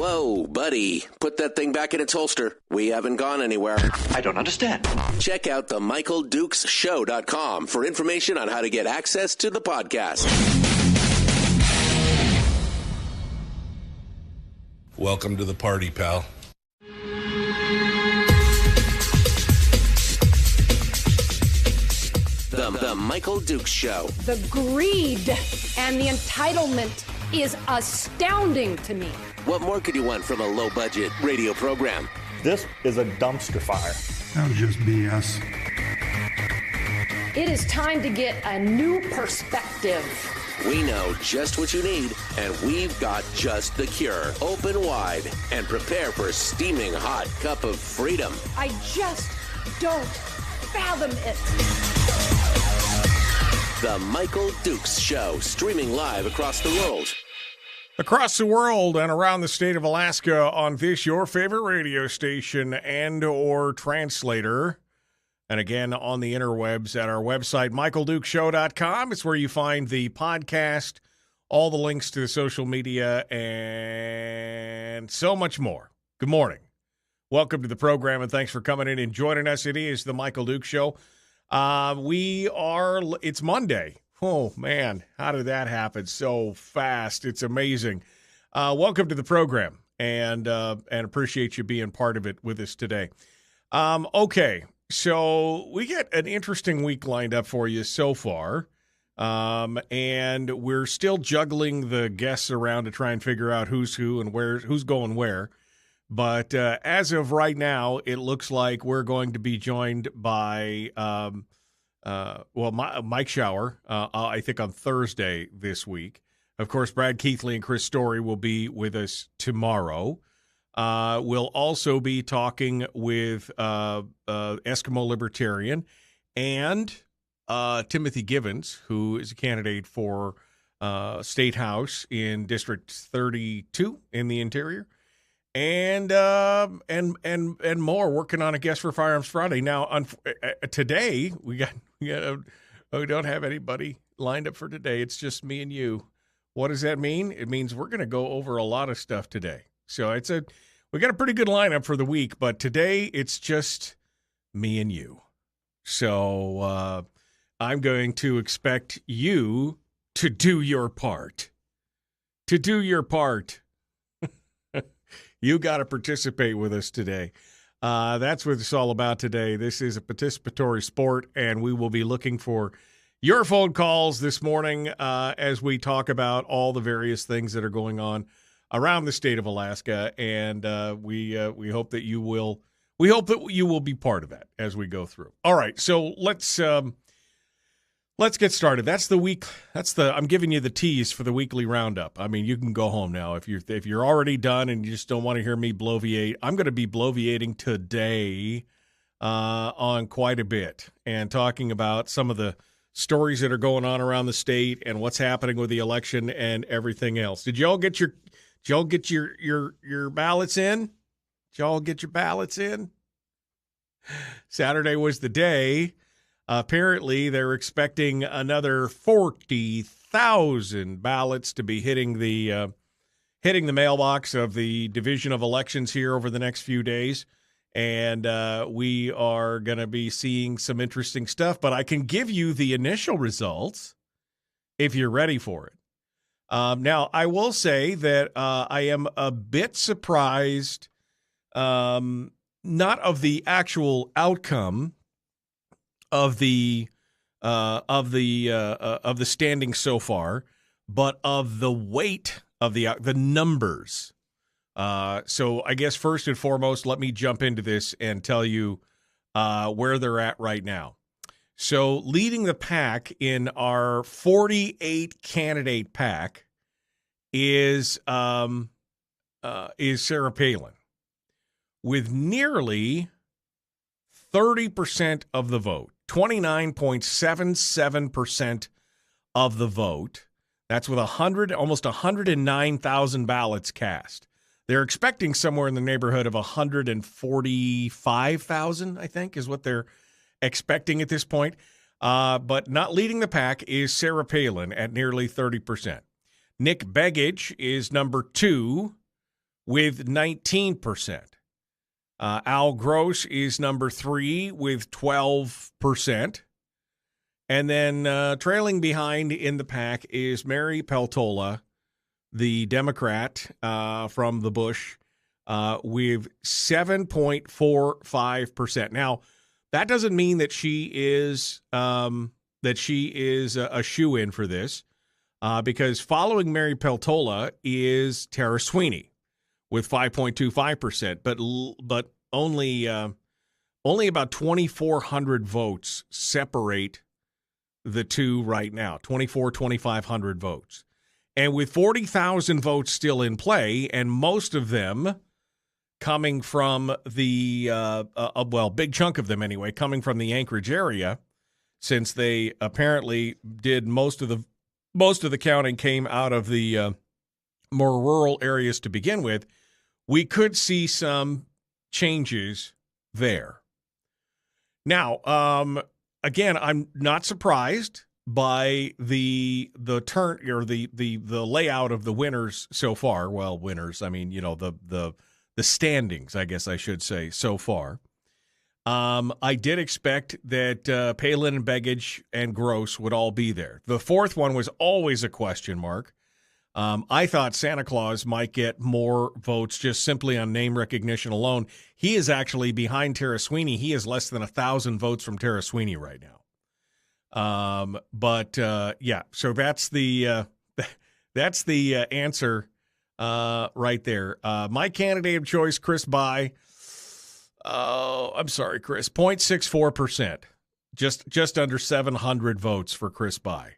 Whoa, buddy. Put that thing back in its holster. We haven't gone anywhere. I don't understand. Check out the MichaelDukesShow.com for information on how to get access to the podcast. Welcome to the party, pal. The Michael Dukes Show. The greed and the entitlement is astounding to me. What more could you want from a low-budget radio program? This is a dumpster fire. That was just BS. It is time to get a new perspective. We know just what you need, and we've got just the cure. Open wide and prepare for a steaming hot cup of freedom. I just don't fathom it. The Michael Dukes Show, streaming live across the world. Across the world and around the state of Alaska on this, your favorite radio station and or translator. And again, on the interwebs at our website, michaeldukeshow.com. It's where you find the podcast, all the links to the social media, and so much more. Good morning. Welcome to the program, and thanks for coming in and joining us. It is the Michael Dukes Show. It's Monday. Oh, man, how did that happen so fast? It's amazing. Welcome to the program, and appreciate you being part of it with us today. Okay, so we get an interesting week lined up for you so far, and we're still juggling the guests around to try and figure out who's who and who's going where. But as of right now, it looks like we're going to be joined by Mike Shower, I think on Thursday this week. Of course, Brad Keithley and Chris Story will be with us tomorrow. We'll also be talking with Eskimo Libertarian and Timothy Givens, who is a candidate for State House in District 32 in the interior. And more, working on a guest for Firearms Friday. Now, today we don't have anybody lined up for today. It's just me and you. What does that mean? It means we're going to go over a lot of stuff today. So we got a pretty good lineup for the week, but today it's just me and you. So I'm going to expect you to do your part. To do your part. You got to participate with us today. That's what it's all about today. This is a participatory sport, and we will be looking for your phone calls this morning as we talk about all the various things that are going on around the state of Alaska, and we hope that you will. We hope that you will be part of that as we go through. All right, so let's get started. That's the week. I'm giving you the tease for the weekly roundup. I mean, you can go home now if you're already done and you just don't want to hear me bloviate. I'm going to be bloviating today on quite a bit and talking about some of the stories that are going on around the state and what's happening with the election and everything else. Did y'all get your ballots in? Did y'all get your ballots in? Saturday was the day. Apparently, they're expecting another 40,000 ballots to be hitting the mailbox of the Division of Elections here over the next few days, and we are going to be seeing some interesting stuff. But I can give you the initial results if you're ready for it. Now, I will say that I am a bit surprised, not of the actual outcome of the standings so far, but of the weight of the numbers. So I guess first and foremost, let me jump into this and tell you where they're at right now. So leading the pack in our 48 candidate pack is Sarah Palin with nearly 30% of the vote. 29.77% of the vote. That's with almost 109,000 ballots cast. They're expecting somewhere in the neighborhood of 145,000, I think, is what they're expecting at this point. But not leading the pack is Sarah Palin at nearly 30%. Nick Begich is number 2 with 19%. Al Gross is number 3 with 12%. And then trailing behind in the pack is Mary Peltola, the Democrat from the Bush, with 7.45%. Now, that doesn't mean that she is a shoo-in for this, because following Mary Peltola is Tara Sweeney with 5.25%, but only about 2,400 votes separate the two right now. 2,500 votes. And with 40,000 votes still in play, and most of them coming from the, big chunk of them anyway, coming from the Anchorage area, since they apparently did most of the counting came out of the more rural areas to begin with, we could see some changes there. Now, again, I'm not surprised by the turn or the layout of the winners so far. Well, winners, I mean, the standings, I guess I should say, so far. I did expect that Palin and Begich and Gross would all be there. The fourth one was always a question mark. I thought Santa Claus might get more votes just simply on name recognition alone. He is actually behind Tara Sweeney. He is less than 1,000 votes from Tara Sweeney right now. So that's the answer right there. My candidate of choice, Chris By. I'm sorry, Chris. 0.64%. Just under 700 votes for Chris By.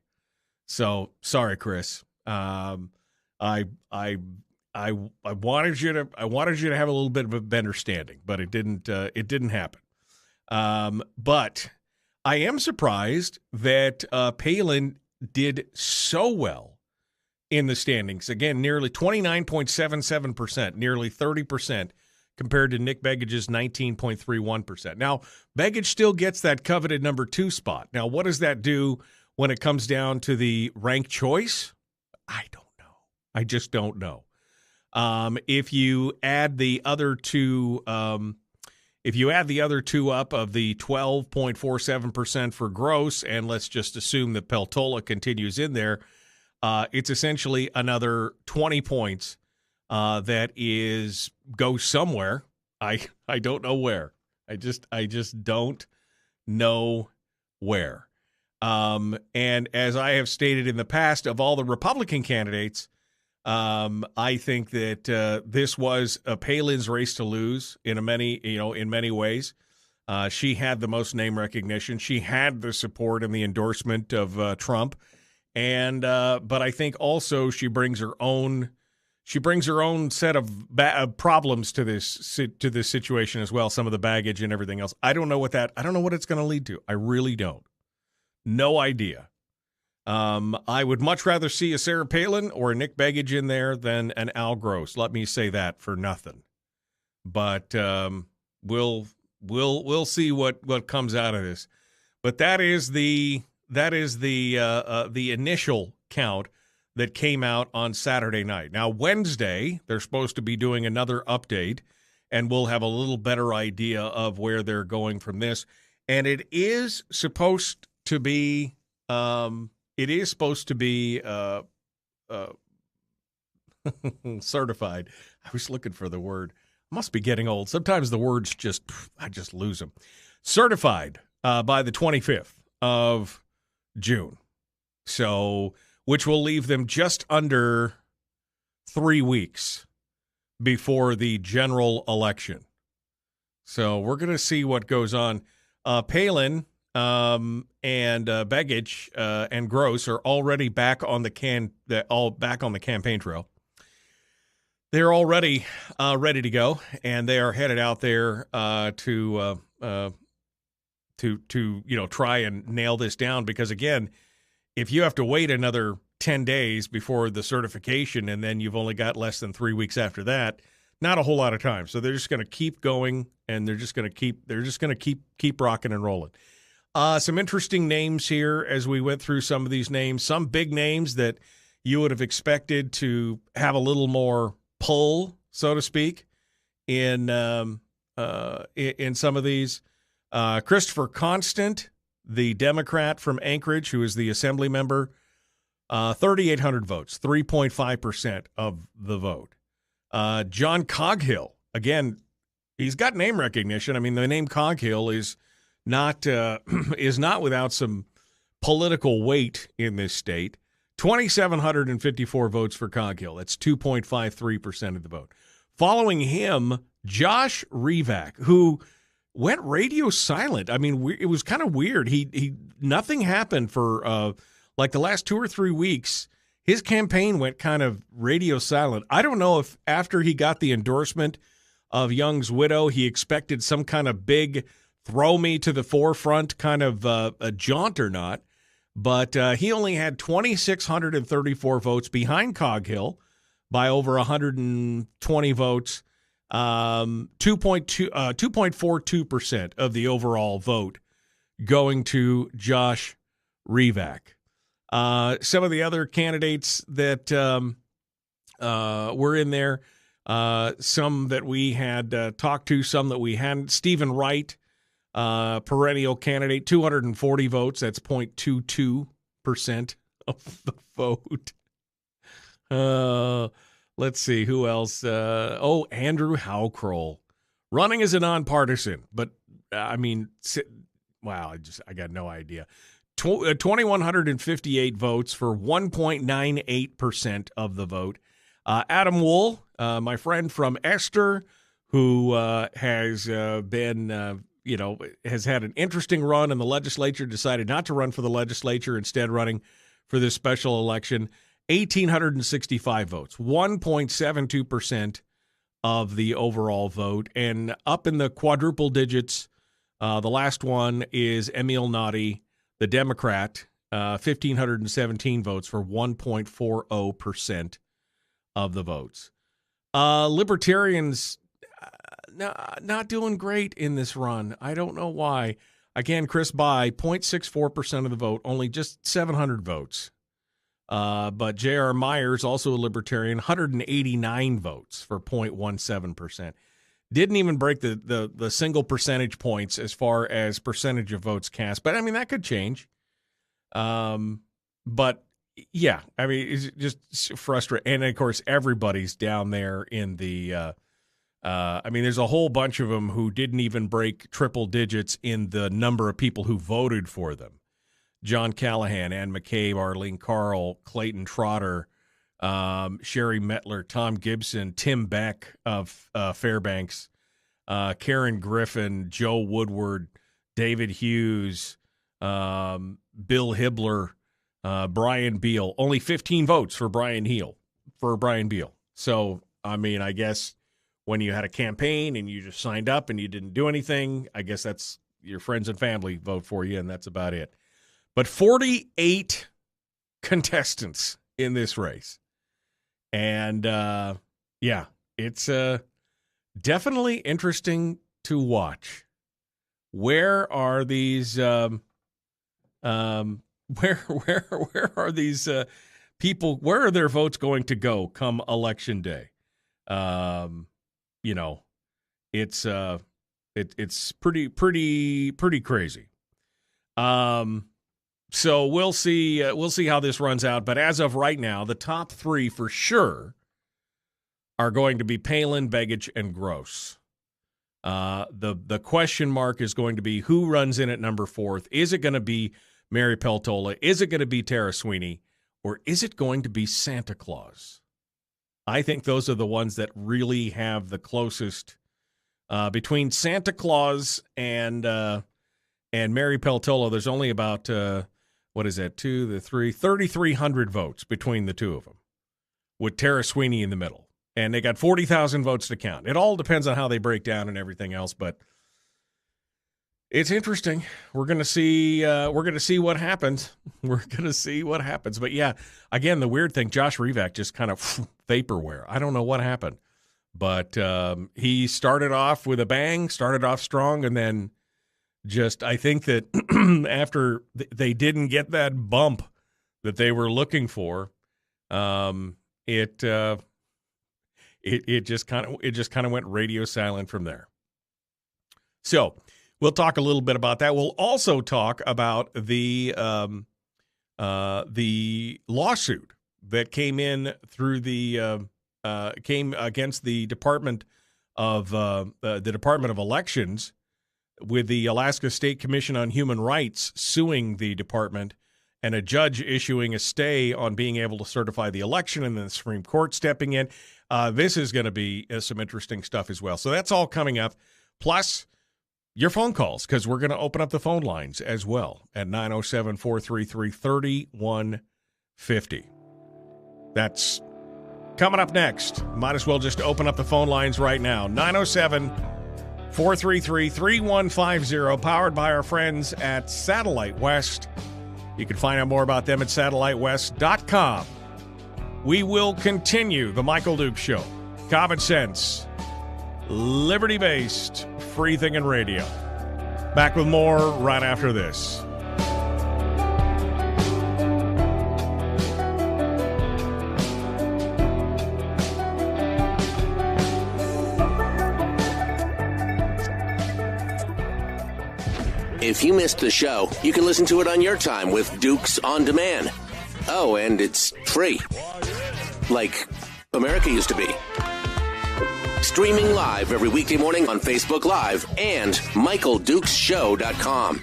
So sorry, Chris. I wanted you to have a little bit of a understanding, but it didn't happen. But I am surprised that Palin did so well in the standings. Again, nearly 29.77%, nearly 30% compared to Nick Begich's 19.31%. Now, Begich still gets that coveted number 2 spot. Now, what does that do when it comes down to the ranked choice? I don't know. I just don't know. If you add the other two, up of the 12.47% for Gross, and let's just assume that Peltola continues in there, it's essentially another 20 points that goes somewhere. I don't know where. I just don't know where. And as I have stated in the past, of all the Republican candidates, I think that this was Palin's race to lose in many ways. She had the most name recognition. She had the support and the endorsement of Trump, but I think also she brings her own set of problems to this situation as well. Some of the baggage and everything else. I don't know what it's going to lead to. I really don't. No idea. I would much rather see a Sarah Palin or a Nick Begich in there than an Al Gross. Let me say that for nothing. But we'll see what comes out of this. But that is the initial count that came out on Saturday night. Now Wednesday they're supposed to be doing another update, and we'll have a little better idea of where they're going from this. And it is supposed to be. Certified. I was looking for the word. I must be getting old. Sometimes the words I just lose them. Certified by the 25th of June. So, which will leave them just under 3 weeks before the general election. So we're going to see what goes on. Palin and Begich and Gross are already back on the campaign trail. They're already ready to go, and they are headed out there to try and nail this down. Because again, if you have to wait another 10 days before the certification, and then you've only got less than 3 weeks after that, not a whole lot of time. So they're just going to keep going, and they're just going to keep rocking and rolling. Some interesting names here as we went through some of these names. Some big names that you would have expected to have a little more pull so to speak, in some of these. Christopher Constant, the Democrat from Anchorage, who is the assembly member, 3,800 votes, 3.5% of the vote. John Coghill, again, he's got name recognition. I mean, the name Coghill is not without some political weight in this state. 2,754 votes for Coghill. That's 2.53% of the vote. Following him, Josh Revak, who went radio silent. I mean, it was kind of weird. He nothing happened for like the last 2 or 3 weeks. His campaign went kind of radio silent. I don't know if after he got the endorsement of Young's widow, he expected some kind of big throw me to the forefront kind of a jaunt or not. But he only had 2,634 votes behind Coghill by over 120 votes. 2.42% of the overall vote going to Josh Revak. Some of the other candidates that were in there, some that we had talked to, some that we hadn't. Stephen Wright, perennial candidate, 240 votes. That's 0.22% of the vote. Let's see who else. Andrew Howcroll, running as a nonpartisan, but I mean, wow, I got no idea. 2,158 votes for 1.98% of the vote. Adam Wool, my friend from Esther, who has been, has had an interesting run in the legislature, decided not to run for the legislature, instead running for this special election. 1,865 votes, 1.72% of the overall vote. And up in the quadruple digits, the last one is Emil Nadi, the Democrat, 1,517 votes for 1.40% of the votes. Libertarians not doing great in this run. I don't know why. Again, Chris By, 0.64% of the vote, only just 700 votes. But J.R. Myers, also a Libertarian, 189 votes for 0.17%. Didn't even break the single percentage points as far as percentage of votes cast. But, I mean, that could change. But, yeah, I mean, it's just frustrating. And, of course, everybody's down there in the I mean, there's a whole bunch of them who didn't even break triple digits in the number of people who voted for them. John Callahan, Ann McCabe, Arlene Carl, Clayton Trotter, Sherry Mettler, Tom Gibson, Tim Beck of Fairbanks, Karen Griffin, Joe Woodward, David Hughes, Bill Hibbler, Brian Beal. Only 15 votes for Brian Beal. So, I mean, I guess when you had a campaign and you just signed up and you didn't do anything, I guess that's your friends and family vote for you, and that's about it. But 48 contestants in this race. And, yeah, it's definitely interesting to watch. Where are these where are these people, where are their votes going to go come election day? It's pretty crazy. So we'll see how this runs out. But as of right now, the top three for sure are going to be Palin, Begich, and Gross. The question mark is going to be who runs in at number 4. Is it going to be Mary Peltola? Is it going to be Tara Sweeney? Or is it going to be Santa Claus? I think those are the ones that really have the closest between Santa Claus and Mary Peltola. There's only about 3,300 votes between the two of them, with Tara Sweeney in the middle, and they got 40,000 votes to count. It all depends on how they break down and everything else, but it's interesting. We're gonna see what happens. But yeah, again, the weird thing, Josh Revak just kind of vaporware. I don't know what happened, but he started off with a bang, started off strong, and then I think that after they didn't get that bump that they were looking for, it it just kind of went radio silent from there. So we'll talk a little bit about that. We'll also talk about the lawsuit that came in through came against the Department of Elections, with the Alaska State Commission on Human Rights suing the department, and a judge issuing a stay on being able to certify the election, and then the Supreme Court stepping in. This is going to be some interesting stuff as well. So that's all coming up. Plus, your phone calls, because we're going to open up the phone lines as well at 907-433-3150. That's coming up next. Might as well just open up the phone lines right now. 907-433-3150, powered by our friends at Satellite West. You can find out more about them at satellitewest.com. We will continue the Michael Duke Show. Common sense, liberty-based, free-thinking radio. Back with more right after this. If you missed the show, you can listen to it on your time with Dukes On Demand. Oh, and it's free. Like America used to be. Streaming live every weekday morning on Facebook Live and MichaelDukesShow.com.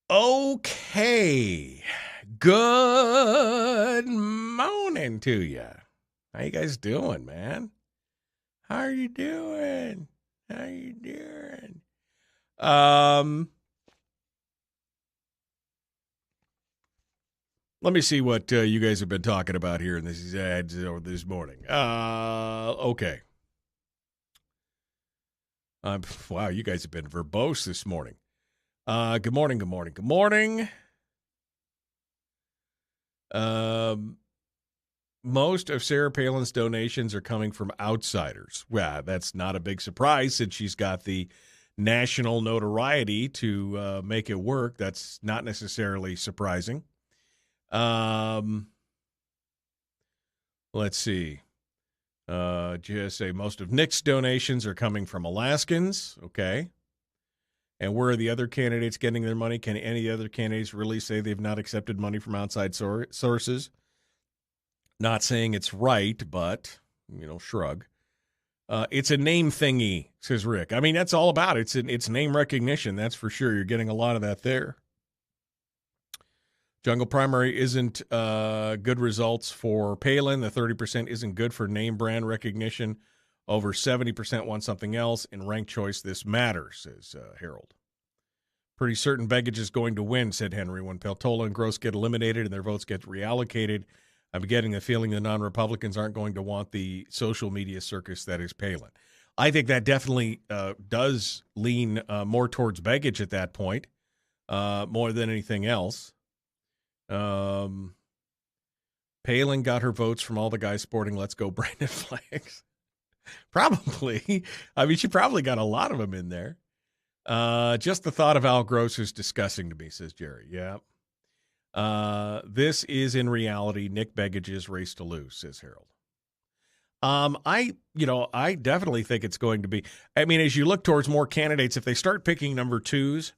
Okay. Good morning to you. How you guys doing, man? How are you doing? How you doing? Let me see what you guys have been talking about here in these ads over this morning. Okay. Wow, you guys have been verbose this morning. Good morning, good morning, good morning. Most of Sarah Palin's donations are coming from outsiders. Well, that's not a big surprise since she's got the national notoriety to make it work. That's not necessarily surprising. Let's see. GSA, most of Nick's donations are coming from Alaskans. Okay. And where are the other candidates getting their money? Can any other candidates really say they've not accepted money from outside sources? Not saying it's right, but, shrug. It's a name thingy, says Rick. I mean, that's all about it. It's name recognition, that's for sure. You're getting a lot of that there. Jungle primary isn't good results for Palin. The 30% isn't good for name brand recognition. Over 70% want something else. In ranked choice, this matters, says Harold. Pretty certain Begich is going to win, said Henry. When Peltola and Gross get eliminated and their votes get reallocated, I'm getting the feeling the non-Republicans aren't going to want the social media circus that is Palin. I think that definitely does lean more towards Begich at that point, more than anything else. Palin got her votes from all the guys sporting "Let's Go Brandon" flags. Probably. I mean, she probably got a lot of them in there. Just the thought of Al Gross is disgusting to me, says Jerry. Yeah. This is in reality Nick Begich's race to lose, says Harold. I definitely think it's going to be. I mean, as you look towards more candidates, if they start picking number twos,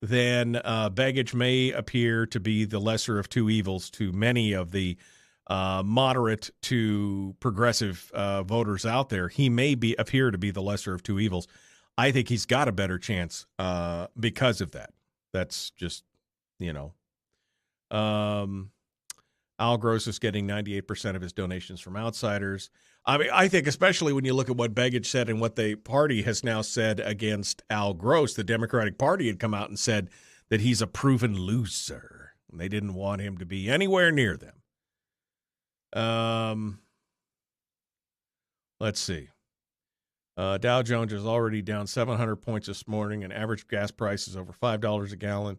then Begich may appear to be the lesser of two evils to many of the moderate to progressive voters out there. He may appear to be the lesser of two evils. I think he's got a better chance because of that. That's just, Al Gross is getting 98% of his donations from outsiders. I mean, I think especially when you look at what Begich said and what the party has now said against Al Gross, the Democratic Party had come out and said that he's a proven loser. And they didn't want him to be anywhere near them. Let's see. Dow Jones is already down 700 points this morning, and average gas price is over $5 a gallon.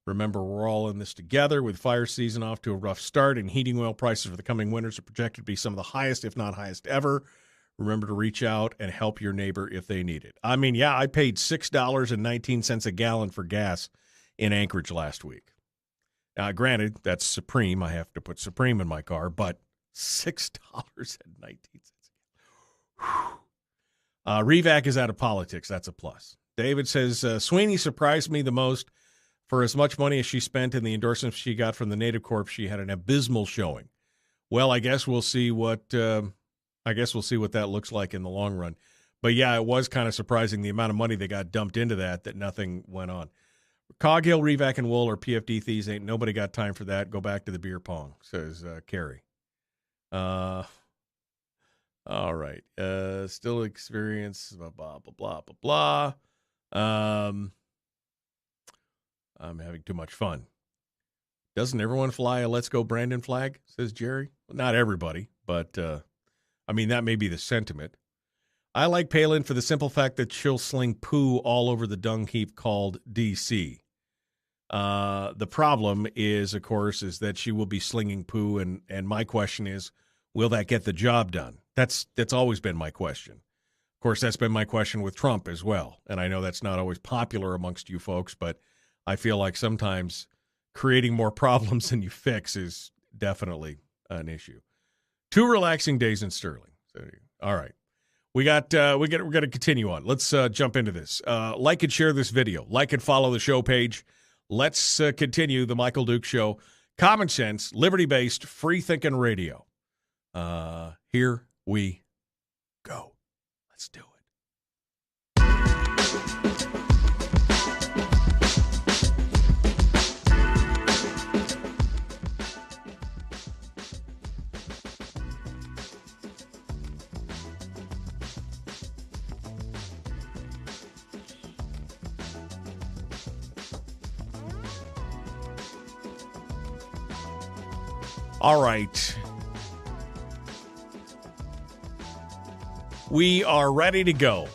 Remember, we're all in this together with fire season off to a rough start, and heating oil prices for the coming winters are projected to be some of the highest, if not highest ever. Remember to reach out and help your neighbor if they need it. I mean, yeah, I paid $6.19 a gallon for gas in Anchorage last week. Granted, that's Supreme. I have to put Supreme in my car, but $6.19. Revac is out of politics. That's a plus. David says, Sweeney surprised me the most. For as much money as she spent in the endorsements she got from the Native Corp, she had an abysmal showing. Well, I guess we'll see what that looks like in the long run. But yeah, it was kind of surprising the amount of money that got dumped into that nothing went on. Coghill, Revac, and Wool are PFD thieves. Ain't nobody got time for that. Go back to the beer pong, says Carrie. All right. Still experience, blah, blah, blah, blah, blah. I'm having too much fun. Doesn't everyone fly a Let's Go Brandon flag, says Jerry? Well, not everybody, but, that may be the sentiment. I like Palin for the simple fact that she'll sling poo all over the dung heap called D.C. The problem is, of course, is that she will be slinging poo, and my question is, will that get the job done? That's always been my question. Of course, that's been my question with Trump as well, and I know that's not always popular amongst you folks, but I feel like sometimes creating more problems than you fix is definitely an issue. 2 relaxing days in Sterling. So, all right. We're going to continue on. Let's jump into this. Like and share this video. Like and follow the show page. Let's continue the Michael Duke Show. Common sense, liberty-based, free-thinking radio. Here we go. Let's do it. All right. We are ready to go.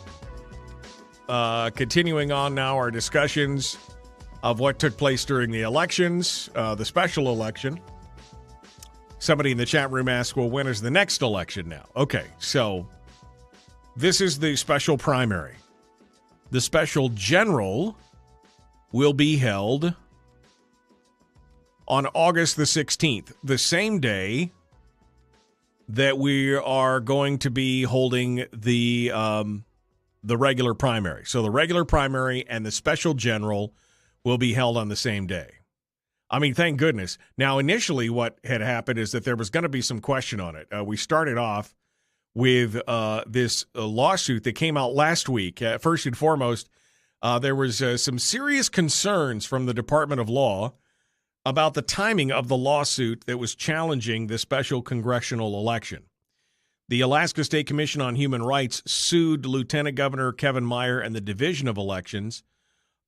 Continuing on now our discussions of what took place during the elections, the special election. Somebody in the chat room asked, well, when is the next election now? Okay, so this is the special primary. The special general will be held on August the 16th, the same day that we are going to be holding the regular primary. So the regular primary and the special general will be held on the same day. I mean, thank goodness. Now, initially what had happened is that there was going to be some question on it. We started off with this lawsuit that came out last week. First and foremost, there was some serious concerns from the Department of Law about the timing of the lawsuit that was challenging the special congressional election. The Alaska State Commission on Human Rights sued Lieutenant Governor Kevin Meyer and the Division of Elections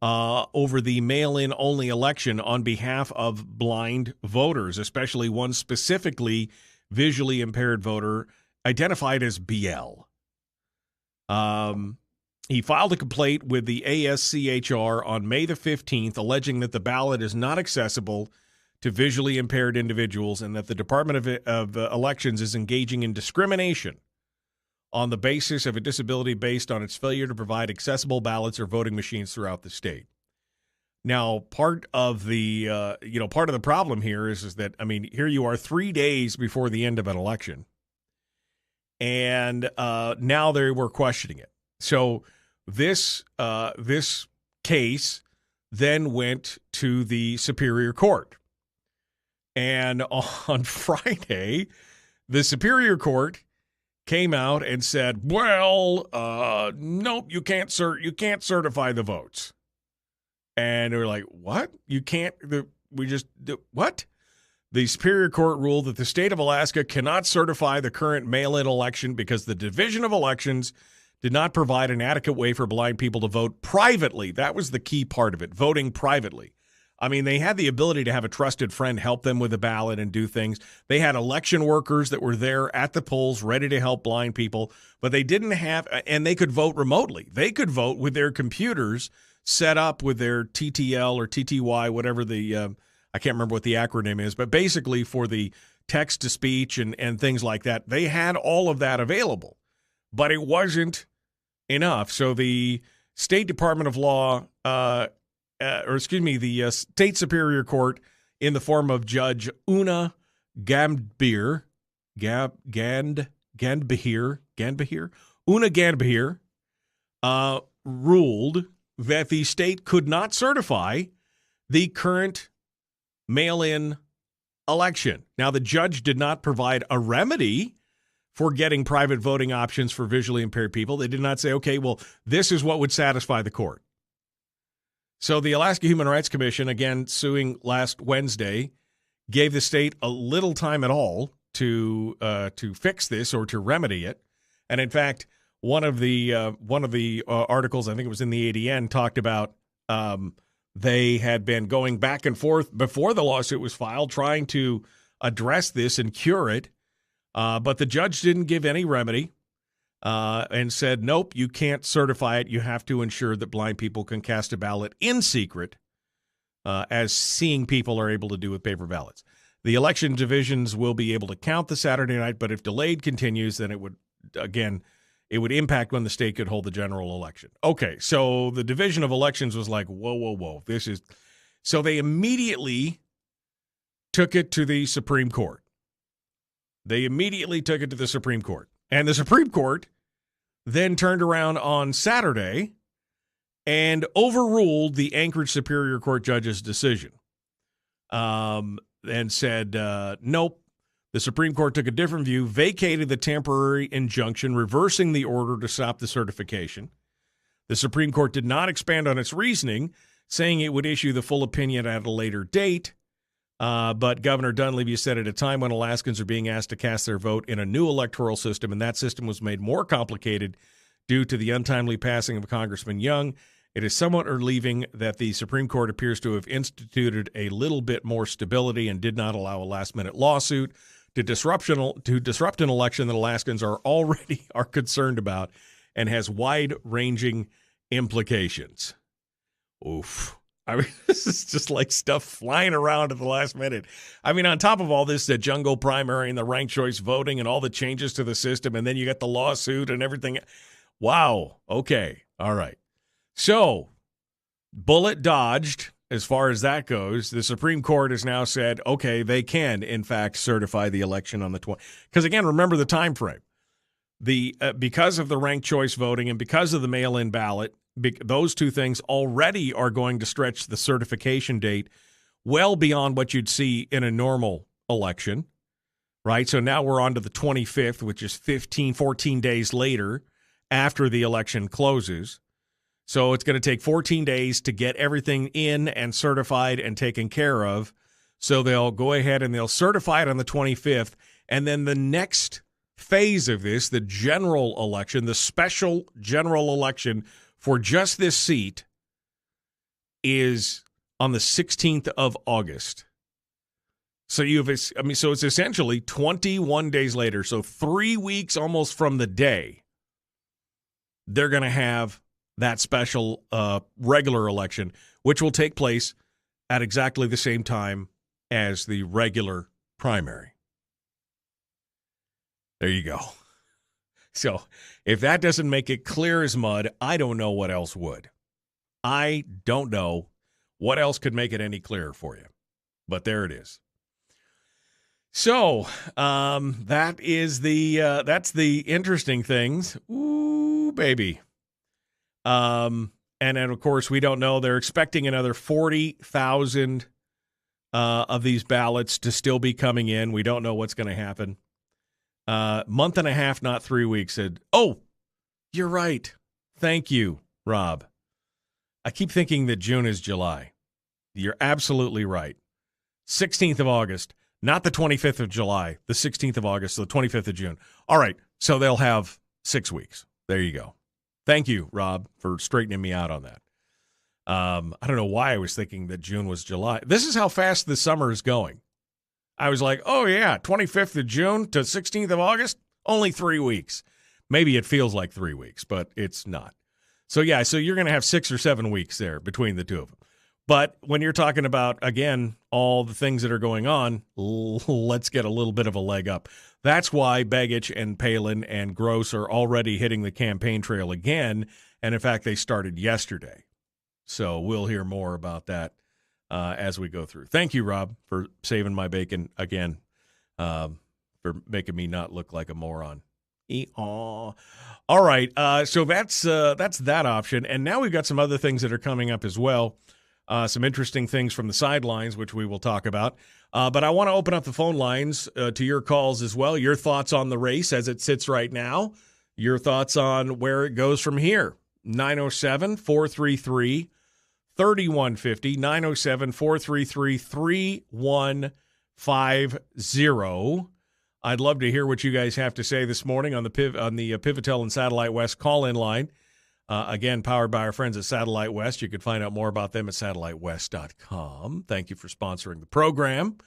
over the mail-in only election on behalf of blind voters, especially one specifically visually impaired voter identified as BL. He filed a complaint with the ASCHR on May the 15th, alleging that the ballot is not accessible to visually impaired individuals and that the Department of Elections is engaging in discrimination on the basis of a disability based on its failure to provide accessible ballots or voting machines throughout the state. Now, part of the problem here is that, I mean, here you are 3 days before the end of an election, and now they were questioning it. So this case then went to the Superior Court. And on Friday, the Superior Court came out and said, well, nope, you can't certify the votes. And they were like, what? You can't, what? The Superior Court ruled that the state of Alaska cannot certify the current mail-in election because the Division of Elections did not provide an adequate way for blind people to vote privately. That was the key part of it, voting privately. I mean, they had the ability to have a trusted friend help them with the ballot and do things. They had election workers that were there at the polls ready to help blind people, but they didn't have, and they could vote remotely. They could vote with their computers set up with their TTL or TTY, whatever the, I can't remember what the acronym is, but basically for the text-to-speech and things like that, they had all of that available. But it wasn't enough. So the State Department of Law, the State Superior Court in the form of Judge Una Gandbahir, Una Gandbahir, ruled that the state could not certify the current mail-in election. Now, the judge did not provide a remedy for getting private voting options for visually impaired people. They did not say, okay, well, this is what would satisfy the court. So the Alaska Human Rights Commission, again, suing last Wednesday, gave the state a little time at all to fix this or to remedy it. And in fact, one of the articles, I think it was in the ADN, talked about they had been going back and forth before the lawsuit was filed, trying to address this and cure it. But the judge didn't give any remedy and said, nope, you can't certify it. You have to ensure that blind people can cast a ballot in secret, as seeing people are able to do with paper ballots. The election divisions will be able to count the Saturday night, but if delayed continues, then it would impact when the state could hold the general election. Okay, so the Division of Elections was like, whoa. So they immediately took it to the Supreme Court. And the Supreme Court then turned around on Saturday and overruled the Anchorage Superior Court judge's decision and said, nope. The Supreme Court took a different view, vacated the temporary injunction, reversing the order to stop the certification. The Supreme Court did not expand on its reasoning, saying it would issue the full opinion at a later date. But Governor Dunleavy said at a time when Alaskans are being asked to cast their vote in a new electoral system, and that system was made more complicated due to the untimely passing of Congressman Young, it is somewhat relieving that the Supreme Court appears to have instituted a little bit more stability and did not allow a last-minute lawsuit to disrupt an election that Alaskans are concerned about and has wide-ranging implications. Oof. I mean, this is just like stuff flying around at the last minute. I mean, on top of all this, the jungle primary and the ranked choice voting and all the changes to the system, and then you got the lawsuit and everything. Wow. Okay. All right. So, bullet dodged as far as that goes. The Supreme Court has now said, okay, they can, in fact, certify the election on the 20th. Because, again, remember the time frame. Because of the ranked choice voting and because of the mail-in ballot, those two things already are going to stretch the certification date well beyond what you'd see in a normal election, right? So now we're on to the 25th, which is 14 days later after the election closes. So it's going to take 14 days to get everything in and certified and taken care of. So they'll go ahead and they'll certify it on the 25th. And then the next phase of this, the general election, the special general election for just this seat, is on the 16th of August. So so it's essentially 21 days later. So 3 weeks almost from the day, they're going to have that special regular election, which will take place at exactly the same time as the regular primary. There you go. So if that doesn't make it clear as mud, I don't know what else would. I don't know what else could make it any clearer for you. But there it is. So that's the interesting things. Ooh, baby. And then, of course, we don't know. They're expecting another 40,000 of these ballots to still be coming in. We don't know what's going to happen. Month and a half, not 3 weeks. Said, oh, you're right. Thank you, Rob. I keep thinking that June is July. You're absolutely right. 16th of August, not the 25th of July, the 16th of August, so the 25th of June. All right, so they'll have 6 weeks. There you go. Thank you, Rob, for straightening me out on that. I don't know why I was thinking that June was July. This is how fast the summer is going. I was like, oh, yeah, 25th of June to 16th of August, only 3 weeks. Maybe it feels like 3 weeks, but it's not. So, yeah, so you're going to have 6 or 7 weeks there between the two of them. But when you're talking about, again, all the things that are going on, let's get a little bit of a leg up. That's why Begich and Palin and Gross are already hitting the campaign trail again. And, in fact, they started yesterday. So we'll hear more about that as we go through. Thank you, Rob, for saving my bacon again, for making me not look like a moron. All right, so that's that option, and now we've got some other things that are coming up as well. Some interesting things from the sidelines, which we will talk about. But I want to open up the phone lines to your calls as well. Your thoughts on the race as it sits right now. Your thoughts on where it goes from here. 907-433-3150. 907-433-3150. I'd love to hear what you guys have to say this morning on the Pivotel and Satellite West call-in line. Again, powered by our friends at Satellite West. You can find out more about them at satellitewest.com. Thank you for sponsoring the program.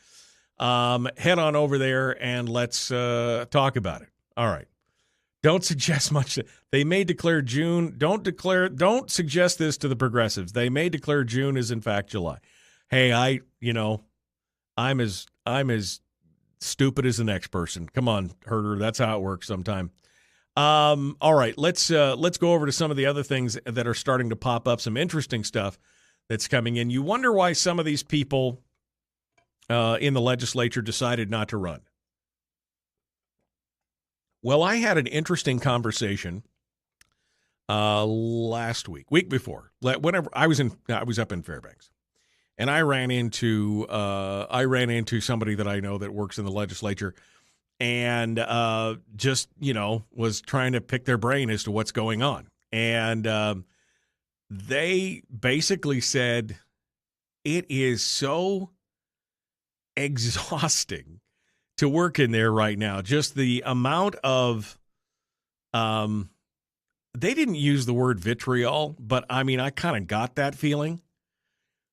Head on over there and let's talk about it. All right. Don't suggest much. They may declare June. Don't suggest this to the progressives. They may declare June is in fact July. Hey, I'm as stupid as the next person. Come on, Herder. That's how it works sometime. All right, let's go over to some of the other things that are starting to pop up, some interesting stuff that's coming in. You wonder why some of these people in the legislature decided not to run. Well, I had an interesting conversation week before, whenever I was up in Fairbanks, and I ran into somebody that I know that works in the legislature. And just, was trying to pick their brain as to what's going on. And they basically said it is so exhausting to work in there right now. Just the amount of they didn't use the word vitriol, but I mean, I kind of got that feeling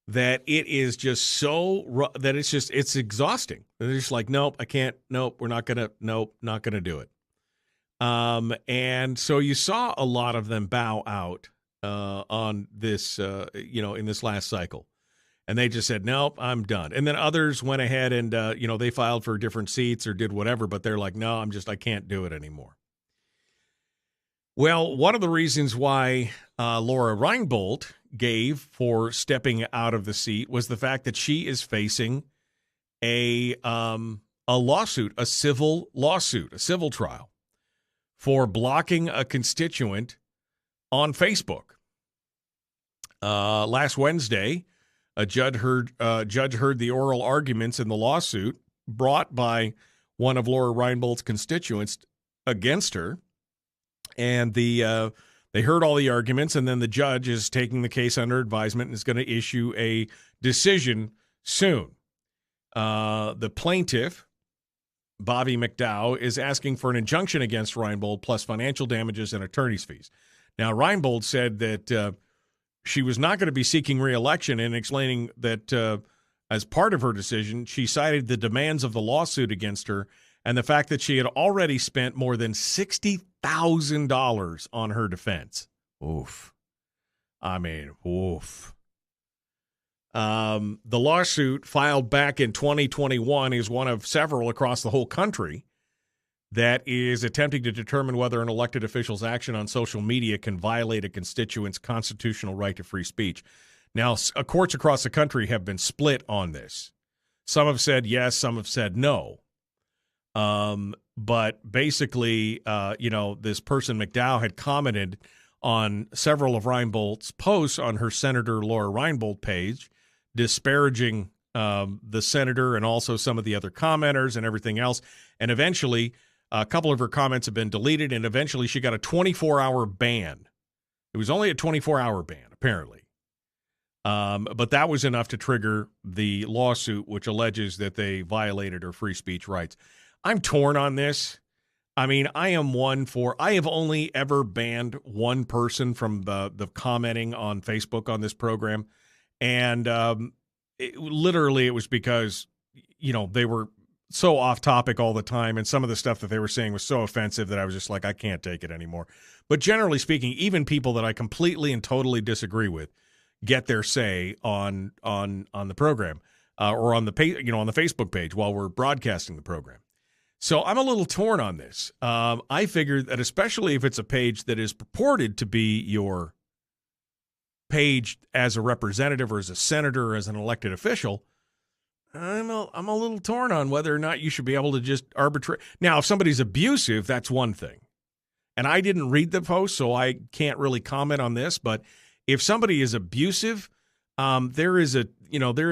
that it is just so that it's exhausting. They're just like, nope, I can't. Nope, we're not gonna. Nope, not gonna do it. And so you saw a lot of them bow out on this, in this last cycle, and they just said, nope, I'm done. And then others went ahead and they filed for different seats or did whatever, but they're like, no, I can't do it anymore. Well, one of the reasons why Laura Reinbold gave for stepping out of the seat was the fact that she is facing a lawsuit, a civil trial for blocking a constituent on Facebook. Last Wednesday, a judge heard the oral arguments in the lawsuit brought by one of Laura Reinbold's constituents against her. And they heard all the arguments, and then the judge is taking the case under advisement and is going to issue a decision soon. The plaintiff, Bobby McDowell, is asking for an injunction against Reinbold plus financial damages and attorney's fees. Now, Reinbold said that she was not going to be seeking re-election, and explaining that as part of her decision, she cited the demands of the lawsuit against her and the fact that she had already spent more than $60,000 on her defense. Oof. I mean, oof. The lawsuit filed back in 2021 is one of several across the whole country that is attempting to determine whether an elected official's action on social media can violate a constituent's constitutional right to free speech. Now, courts across the country have been split on this. Some have said yes, some have said no. But basically, this person, McDowell, had commented on several of Reinbold's posts on her Senator Laura Reinbold page, disparaging the senator and also some of the other commenters and everything else. And eventually, a couple of her comments have been deleted, and eventually she got a 24-hour ban. It was only a 24-hour ban, apparently. But that was enough to trigger the lawsuit, which alleges that they violated her free speech rights. I'm torn on this. I mean, I have only ever banned one person from the commenting on Facebook on this program. And it was because, they were so off topic all the time. And some of the stuff that they were saying was so offensive that I was just like, I can't take it anymore. But generally speaking, even people that I completely and totally disagree with get their say on the program or on the Facebook page while we're broadcasting the program. So I'm a little torn on this. I figured that especially if it's a page that is purported to be your page as a representative or as a senator or as an elected official, I'm a little torn on whether or not you should be able to just arbitrate. Now, if somebody's abusive, that's one thing. And I didn't read the post, so I can't really comment on this. But if somebody is abusive, there is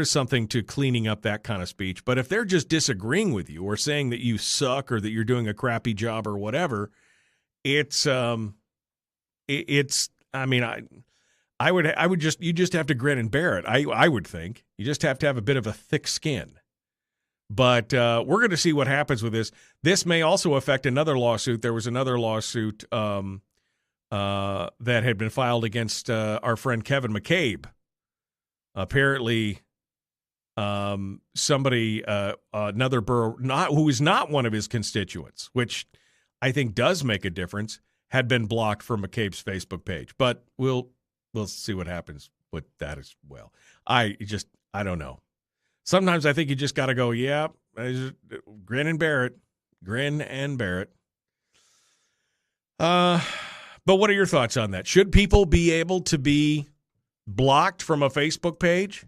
something to cleaning up that kind of speech. But if they're just disagreeing with you or saying that you suck or that you're doing a crappy job or whatever, you just have to grin and bear it. I would think you just have to have a bit of a thick skin. But we're going to see what happens with this. This may also affect another lawsuit. There was another lawsuit that had been filed against our friend Kevin McCabe. Apparently, somebody, another borough, who is not one of his constituents, which I think does make a difference, had been blocked from McCabe's Facebook page. But we'll see what happens with that as well. I don't know. Sometimes I think you just got to go, yeah, grin and bear it. Grin and bear it. But what are your thoughts on that? Should people be able to be blocked from a Facebook page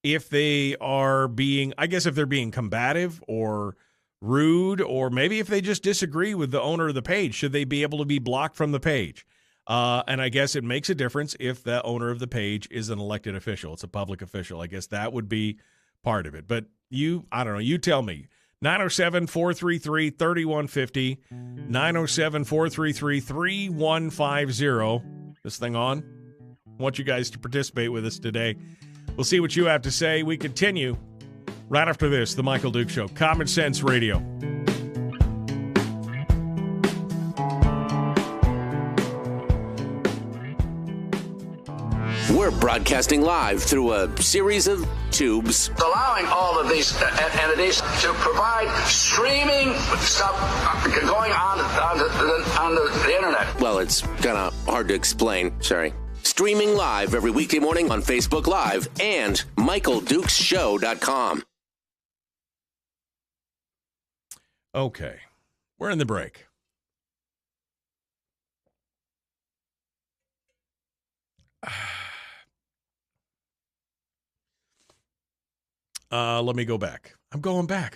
if they are if they're being combative or rude, or maybe if they just disagree with the owner of the page, should they be able to be blocked from the page? And I guess it makes a difference if the owner of the page is an elected official. It's a public official. I guess that would be part of it. But I don't know. You tell me. 907-433-3150. 907-433-3150. This thing on? I want you guys to participate with us today. We'll see what you have to say. We continue right after this. The Michael Duke Show. Common Sense Radio. We're broadcasting live through a series of tubes. Allowing all of these entities to provide streaming stuff going on the internet. Well, it's kind of hard to explain. Sorry. Streaming live every weekday morning on Facebook Live and MichaelDukesShow.com. Okay. We're in the break. Let me go back. I'm going back.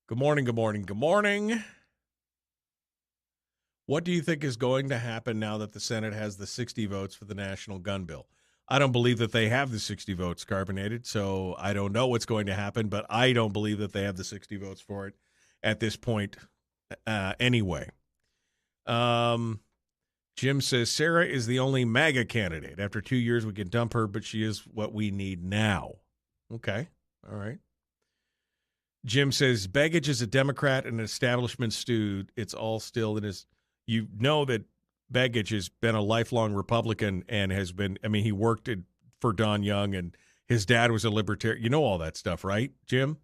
Good morning. What do you think is going to happen now that the Senate has the 60 votes for the national gun bill? I don't believe that they have the 60 votes, Carbonated, so I don't know what's going to happen, but I don't believe that they have the 60 votes for it at this point anyway. Jim says, Sarah is the only MAGA candidate. After 2 years, we can dump her, but she is what we need now. Okay. All right. Jim says, Begich is a Democrat and an establishment stewed. It's all still in his. You know that Begich has been a lifelong Republican and has been, he worked for Don Young and his dad was a libertarian. You know all that stuff, right, Jim?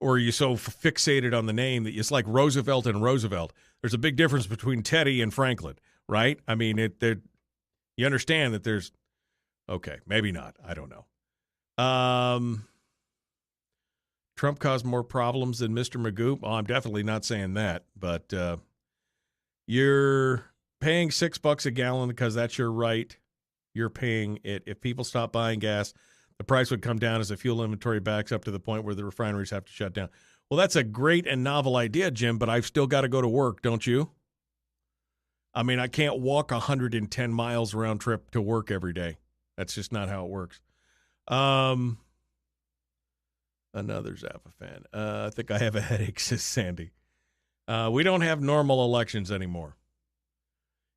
Or are you so fixated on the name that it's like Roosevelt and Roosevelt? There's a big difference between Teddy and Franklin. Right? You understand that there's, okay, maybe not. I don't know. Trump caused more problems than Mr. Magoo. Oh, I'm definitely not saying that, but you're paying $6 a gallon because that's your right. You're paying it. If people stop buying gas, the price would come down as the fuel inventory backs up to the point where the refineries have to shut down. Well, that's a great and novel idea, Jim, but I've still got to go to work, don't you? I can't walk 110 miles round trip to work every day. That's just not how it works. Another Zappa fan. I think I have a headache, says Sandy. We don't have normal elections anymore.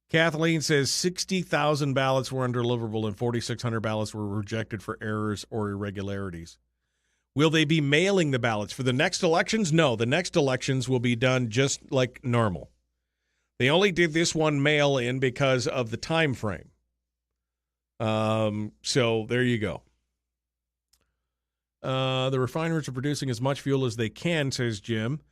Kathleen says 60,000 ballots were undeliverable and 4,600 ballots were rejected for errors or irregularities. Will they be mailing the ballots for the next elections? No, the next elections will be done just like normal. They only did this one mail in because of the time frame. So there you go. The refineries are producing as much fuel as they can, says Jim.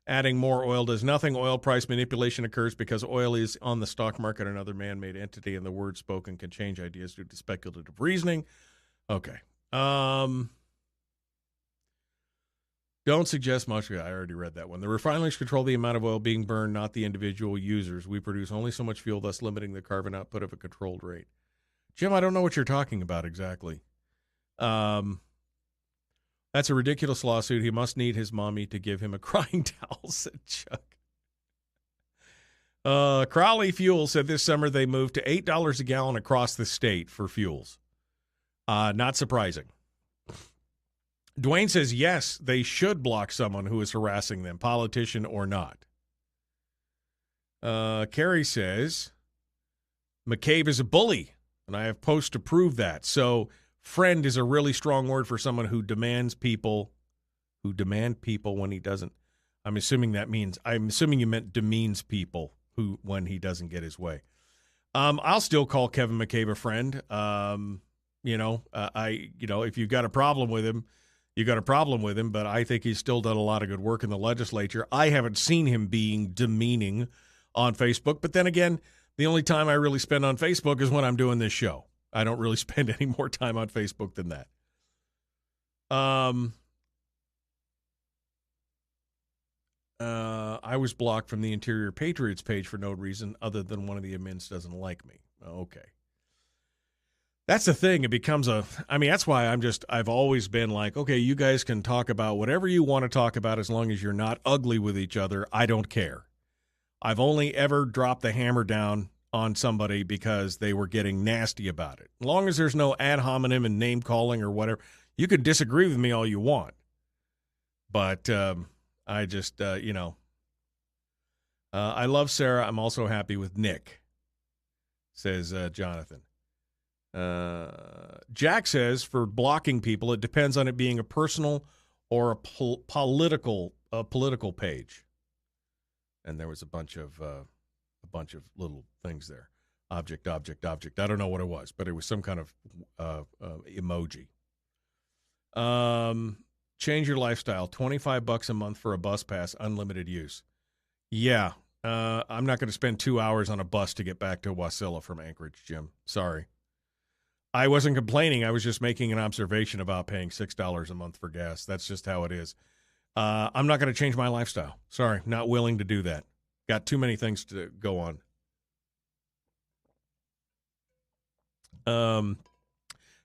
Adding more oil does nothing. Oil price manipulation occurs because oil is on the stock market, another man-made entity, and the words spoken can change ideas due to speculative reasoning. Okay. Don't suggest much. I already read that one. The refineries control the amount of oil being burned, not the individual users. We produce only so much fuel, thus limiting the carbon output of a controlled rate. Jim, I don't know what you're talking about exactly. That's a ridiculous lawsuit. He must need his mommy to give him a crying towel, said Chuck. Crowley Fuel said this summer they moved to $8 a gallon across the state for fuels. Not surprising. Dwayne says, yes, they should block someone who is harassing them, politician or not. Carrie says, McCabe is a bully, and I have posts to prove that. So friend is a really strong word for someone who demand people when he doesn't. I'm assuming you meant demeans people when he doesn't get his way. I'll still call Kevin McCabe a friend. If you've got a problem with him, you got a problem with him, but I think he's still done a lot of good work in the legislature. I haven't seen him being demeaning on Facebook, but then again, the only time I really spend on Facebook is when I'm doing this show. I don't really spend any more time on Facebook than that. I was blocked from the Interior Patriots page for no reason other than one of the admins doesn't like me. Okay. That's the thing. It becomes that's why I've always been like, okay, you guys can talk about whatever you want to talk about as long as you're not ugly with each other. I don't care. I've only ever dropped the hammer down on somebody because they were getting nasty about it. As long as there's no ad hominem and name calling or whatever, you can disagree with me all you want. But I just, I love Sarah. I'm also happy with Nick, says Jonathan. Jack says for blocking people, it depends on it being a personal or a political page. And there was a bunch of little things there. Object. I don't know what it was, but it was some kind of emoji. Change your lifestyle. $25 a month for a bus pass, unlimited use. Yeah, I'm not going to spend 2 hours on a bus to get back to Wasilla from Anchorage, Jim. Sorry. I wasn't complaining. I was just making an observation about paying $6 a month for gas. That's just how it is. I'm not going to change my lifestyle. Sorry, not willing to do that. Got too many things to go on.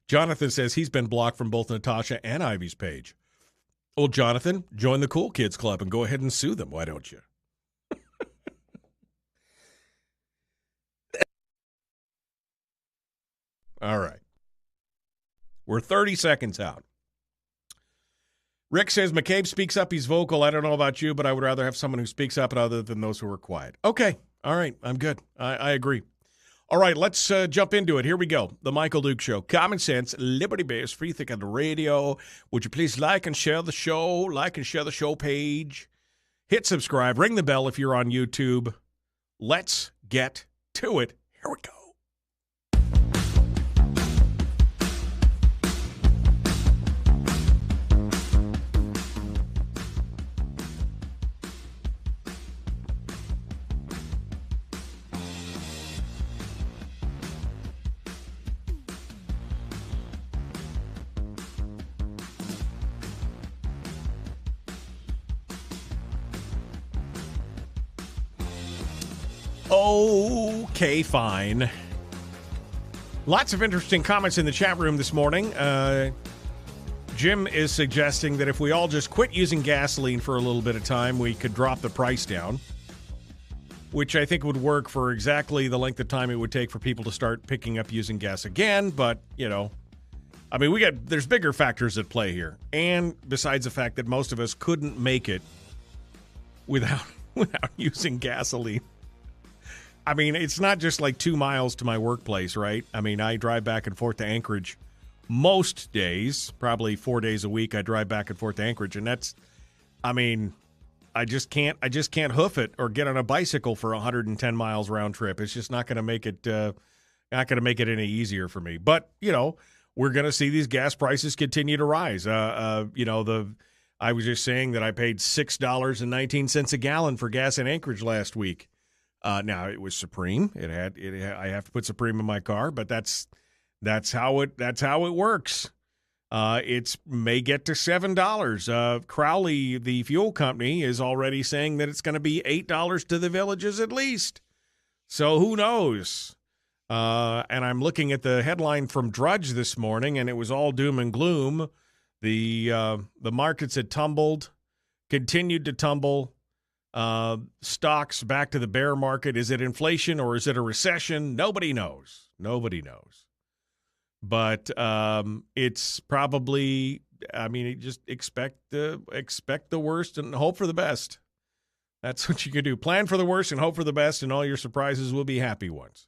Jonathan says he's been blocked from both Natasha and Ivy's page. Well, Jonathan, join the Cool Kids Club and go ahead and sue them. Why don't you? All right. We're 30 seconds out. Rick says, McCabe speaks up. He's vocal. I don't know about you, but I would rather have someone who speaks up other than those who are quiet. Okay. All right. I'm good. I agree. All right. Let's jump into it. Here we go. The Michael Duke Show. Common sense, liberty-based, free think on the radio. Would you please like and share the show? Like and share the show page. Hit subscribe. Ring the bell if you're on YouTube. Let's get to it. Here we go. Okay, fine. Lots of interesting comments in the chat room this morning. Jim is suggesting that if we all just quit using gasoline for a little bit of time, we could drop the price down, which I think would work for exactly the length of time it would take for people to start picking up using gas again. But, there's bigger factors at play here. And besides the fact that most of us couldn't make it without using gasoline. I mean, it's not just like 2 miles to my workplace, right? I mean, I drive back and forth to Anchorage most days, probably 4 days a week. I drive back and forth to Anchorage, and I just can't hoof it or get on a bicycle for 110 miles round trip. It's just not going to make it any easier for me. But we're going to see these gas prices continue to rise. I was just saying that I paid $6.19 a gallon for gas in Anchorage last week. Now it was Supreme. I have to put Supreme in my car, but that's how it works. It may get to $7. Crowley, the fuel company, is already saying that it's going to be $8 to the villages at least. So who knows? And I'm looking at the headline from Drudge this morning, and it was all doom and gloom. The markets had tumbled, continued to tumble. Stocks back to the bear market. Is it inflation or is it a recession? Nobody knows. Nobody knows. But it's probably, just expect the worst and hope for the best. That's what you can do. Plan for the worst and hope for the best, and all your surprises will be happy ones.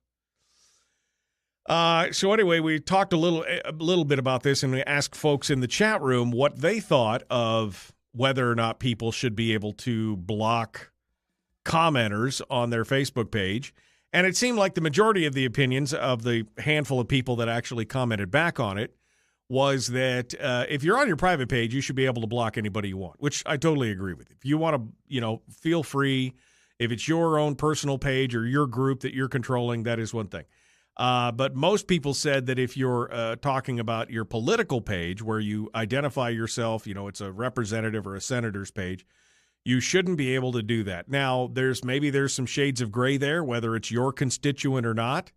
So anyway, we talked a little bit about this, and we asked folks in the chat room what they thought of whether or not people should be able to block commenters on their Facebook page. And it seemed like the majority of the opinions of the handful of people that actually commented back on it was that if you're on your private page, you should be able to block anybody you want, which I totally agree with. If you want to, feel free. If it's your own personal page or your group that you're controlling, that is one thing. But most people said that if you're talking about your political page where you identify yourself, it's a representative or a senator's page, you shouldn't be able to do that. Now, there's some shades of gray there, whether it's your constituent or not.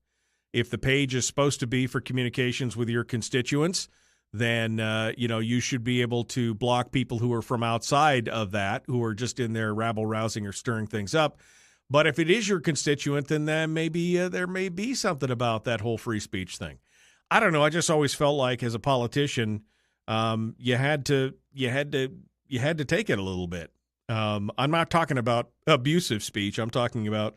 If the page is supposed to be for communications with your constituents, then, you should be able to block people who are from outside of that, who are just in there rabble-rousing or stirring things up. But if it is your constituent, then maybe there may be something about that whole free speech thing. I don't know. I just always felt like as a politician, you had to take it a little bit. I'm not talking about abusive speech. I'm talking about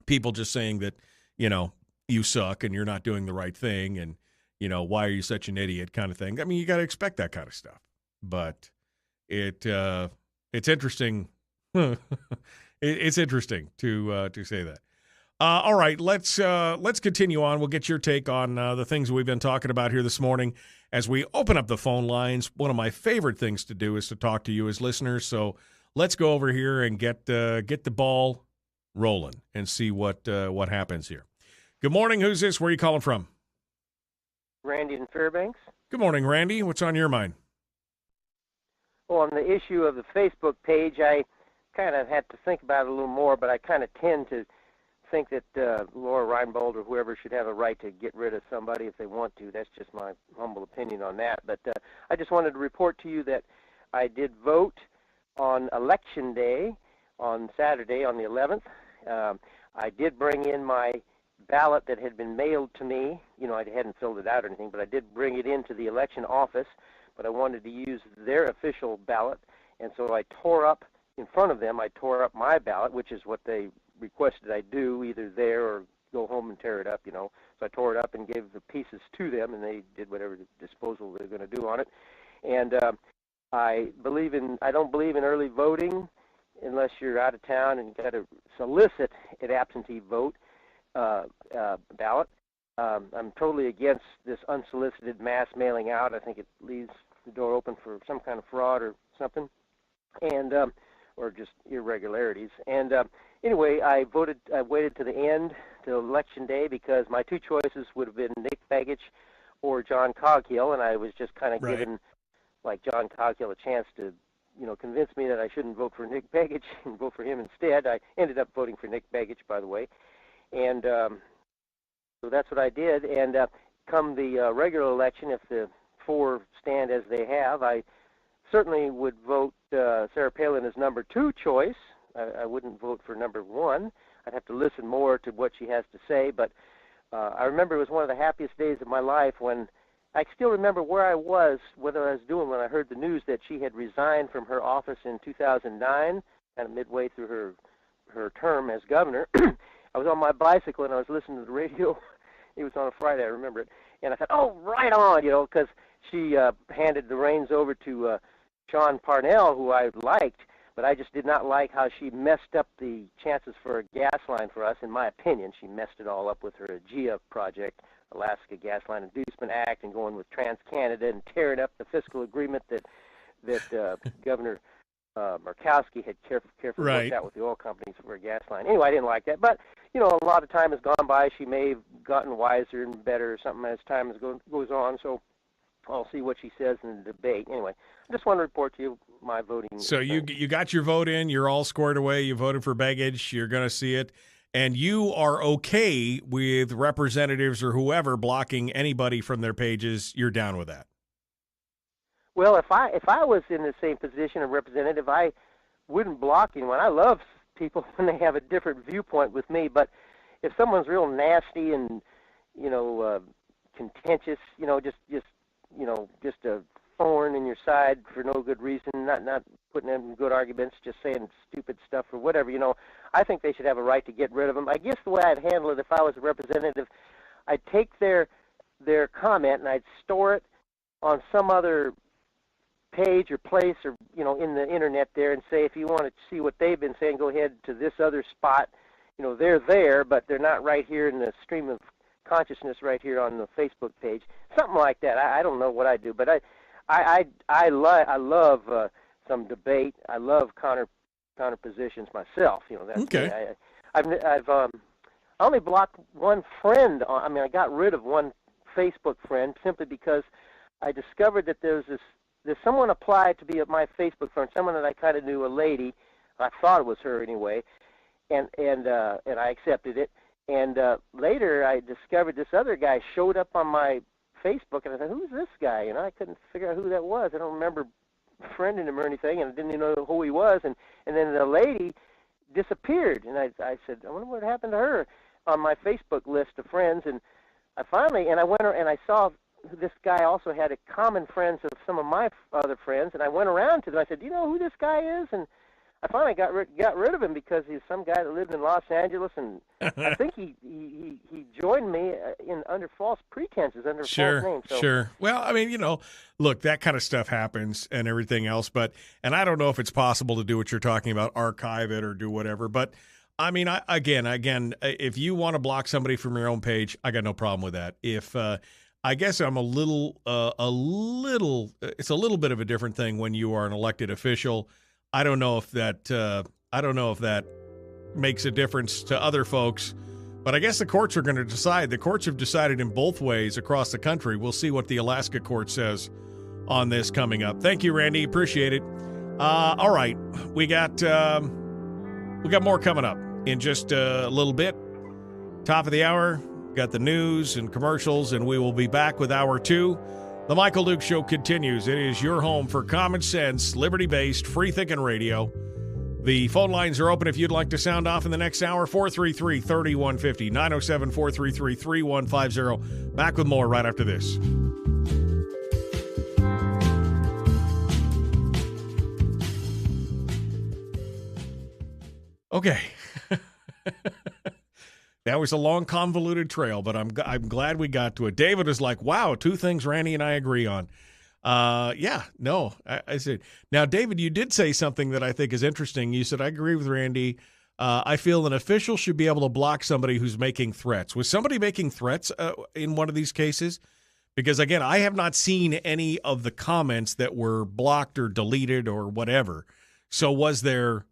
people just saying that, you suck and you're not doing the right thing and, why are you such an idiot kind of thing. I mean, you got to expect that kind of stuff. But it's interesting. It's interesting to say that. All right, let's continue on. We'll get your take on the things we've been talking about here this morning as we open up the phone lines. One of my favorite things to do is to talk to you as listeners. So let's go over here and get the ball rolling and see what happens here. Good morning. Who's this? Where are you calling from? Randy in Fairbanks. Good morning, Randy. What's on your mind? Well, on the issue of the Facebook page, I kind of had to think about it a little more, but I kind of tend to think that Laura Reinbold or whoever should have a right to get rid of somebody if they want to. That's just my humble opinion on that. But I just wanted to report to you that I did vote on Election Day on Saturday on the 11th. I did bring in my ballot that had been mailed to me. I hadn't filled it out or anything, but I did bring it into the election office, but I wanted to use their official ballot, and so I tore up in front of them, I tore up my ballot, which is what they requested I do, either there or go home and tear it up, So I tore it up and gave the pieces to them, and they did whatever disposal they're going to do on it. And I don't believe in early voting unless you're out of town and got to solicit an absentee vote ballot. I'm totally against this unsolicited mass mailing out. I think it leaves the door open for some kind of fraud or something, and or just irregularities. And anyway, I waited to the end, to Election Day, because my two choices would have been Nick Begich or John Coghill, and I was just kind of giving, like, John Coghill a chance to, convince me that I shouldn't vote for Nick Begich and vote for him instead. I ended up voting for Nick Begich, by the way. And so that's what I did. And come the regular election, if the four stand as they have, I certainly would vote Sarah Palin as number 2 choice. I wouldn't vote for number 1. I'd have to listen more to what she has to say. But I remember it was one of the happiest days of my life when I still remember where I was, what I was doing when I heard the news that she had resigned from her office in 2009, kind of midway through her term as governor. I was on my bicycle and I was listening to the radio. It was on a Friday, I remember it. And I thought, oh, right on, because she handed the reins over to Sean Parnell, who I liked, but I just did not like how she messed up the chances for a gas line for us. In my opinion, she messed it all up with her AGIA project, Alaska Gas Line Inducement Act, and going with TransCanada and tearing up the fiscal agreement that Governor Murkowski had carefully worked out with the oil companies for a gas line. Anyway, I didn't like that. But, a lot of time has gone by. She may have gotten wiser and better or something as time goes on. So I'll see what she says in the debate. Anyway, I just want to report to you my voting. So you got your vote in. You're all squared away. You voted for Begich. You're going to see it. And you are okay with representatives or whoever blocking anybody from their pages. You're down with that. Well, if I was in the same position of representative, I wouldn't block anyone. I love people when they have a different viewpoint with me. But if someone's real nasty and contentious, just a thorn in your side for no good reason, not putting in good arguments, just saying stupid stuff or whatever, I think they should have a right to get rid of them. I guess the way I'd handle it if I was a representative, I'd take their comment and I'd store it on some other page or place or, in the internet there and say, if you want to see what they've been saying, go ahead to this other spot. They're there, but they're not right here in the stream of consciousness right here on the Facebook page. Something like that. I don't know what I do, but I love some debate. I love counter positions myself. That's okay. I've only blocked one friend. I got rid of one Facebook friend simply because I discovered that there's someone applied to be my Facebook friend, someone that I kind of knew, a lady. I thought it was her anyway, and I accepted it. And later I discovered this other guy showed up on my Facebook, and I thought, who's this guy? I couldn't figure out who that was. I don't remember friending him or anything, and I didn't even know who he was. And then the lady disappeared, and I said, I wonder what happened to her on my Facebook list of friends. And I went and I saw this guy also had a common friends of some of my other friends, and I went around to them. I said, do you know who this guy is? And I finally got rid of him because he's some guy that lived in Los Angeles, and I think he joined me under false pretenses, under false names. So. Sure. Well, look, that kind of stuff happens and everything else, and I don't know if it's possible to do what you're talking about, archive it or do whatever, but again, if you want to block somebody from your own page, I got no problem with that. If I guess I'm it's a little bit of a different thing when you are an elected official. I don't know if that makes a difference to other folks, but I guess the courts are going to decide. The courts have decided in both ways across the country. We'll see what the Alaska court says on this coming up. Thank you, Randy. Appreciate it. All right, we got more coming up in just a little bit. Top of the hour, got the news and commercials, and we will be back with Hour 2. The Michael Duke Show continues. It is your home for common sense, liberty-based, free-thinking radio. The phone lines are open if you'd like to sound off in the next hour. 433-3150, 907-433-3150. Back with more right after this. Okay. That was a long, convoluted trail, but I'm glad we got to it. David is like, wow, 2 things Randy and I agree on. I said, now, David, you did say something that I think is interesting. You said, I agree with Randy. I feel an official should be able to block somebody who's making threats. Was somebody making threats in one of these cases? Because, again, I have not seen any of the comments that were blocked or deleted or whatever. So were there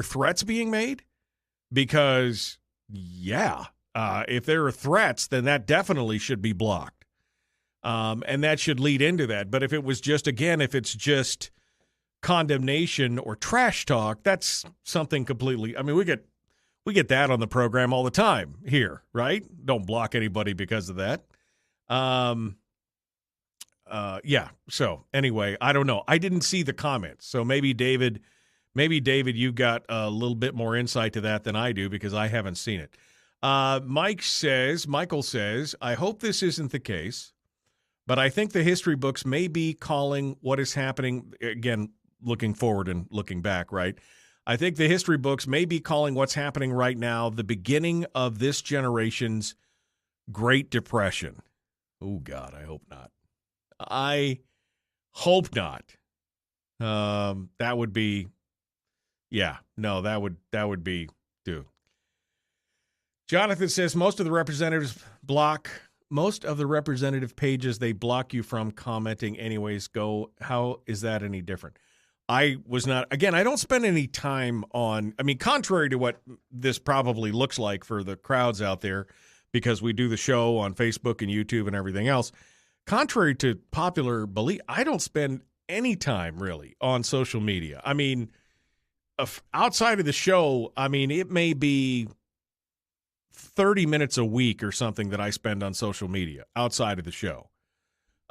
threats being made? Because... yeah, if there are threats, then that definitely should be blocked. And that should lead into that. But if it was just, again, if it's just condemnation or trash talk, that's something completely, we get that on the program all the time here, right? Don't block anybody because of that. So anyway, I don't know. I didn't see the comments. So maybe David, you got a little bit more insight to that than I do because I haven't seen it. Michael says, I hope this isn't the case, but I think the history books may be calling what is happening, again, looking forward and looking back, right? I think the history books may be calling what's happening right now the beginning of this generation's Great Depression. Oh, God, I hope not. I hope not. That would be... yeah, no, that would be due. Jonathan says most of the representative pages they block you from commenting anyways go. How is that any different? I don't spend any time on, contrary to what this probably looks like for the crowds out there, because we do the show on Facebook and YouTube and everything else. contrary to popular belief, I don't spend any time really on social media. I mean, outside of the show, I mean, it may be 30 minutes a week or something that I spend on social media outside of the show.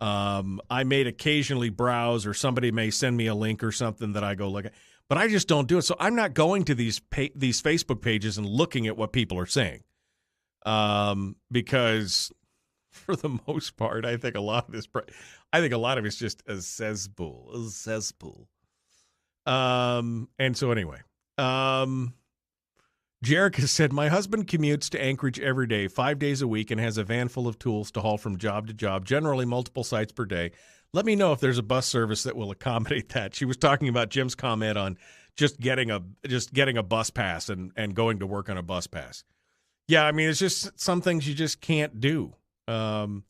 I may occasionally browse, or somebody may send me a link or something that I go look at, but I just don't do it. So I'm not going to these Facebook pages and looking at what people are saying, because for the most part, I think a lot of it's just a cesspool. And so anyway, Jerica said, my husband commutes to Anchorage every day, 5 days a week, and has a van full of tools to haul from job to job, generally multiple sites per day. Let me know if there's a bus service that will accommodate that. She was talking about Jim's comment on just getting a bus pass and going to work on a bus pass. Yeah, I mean, it's just some things you just can't do. And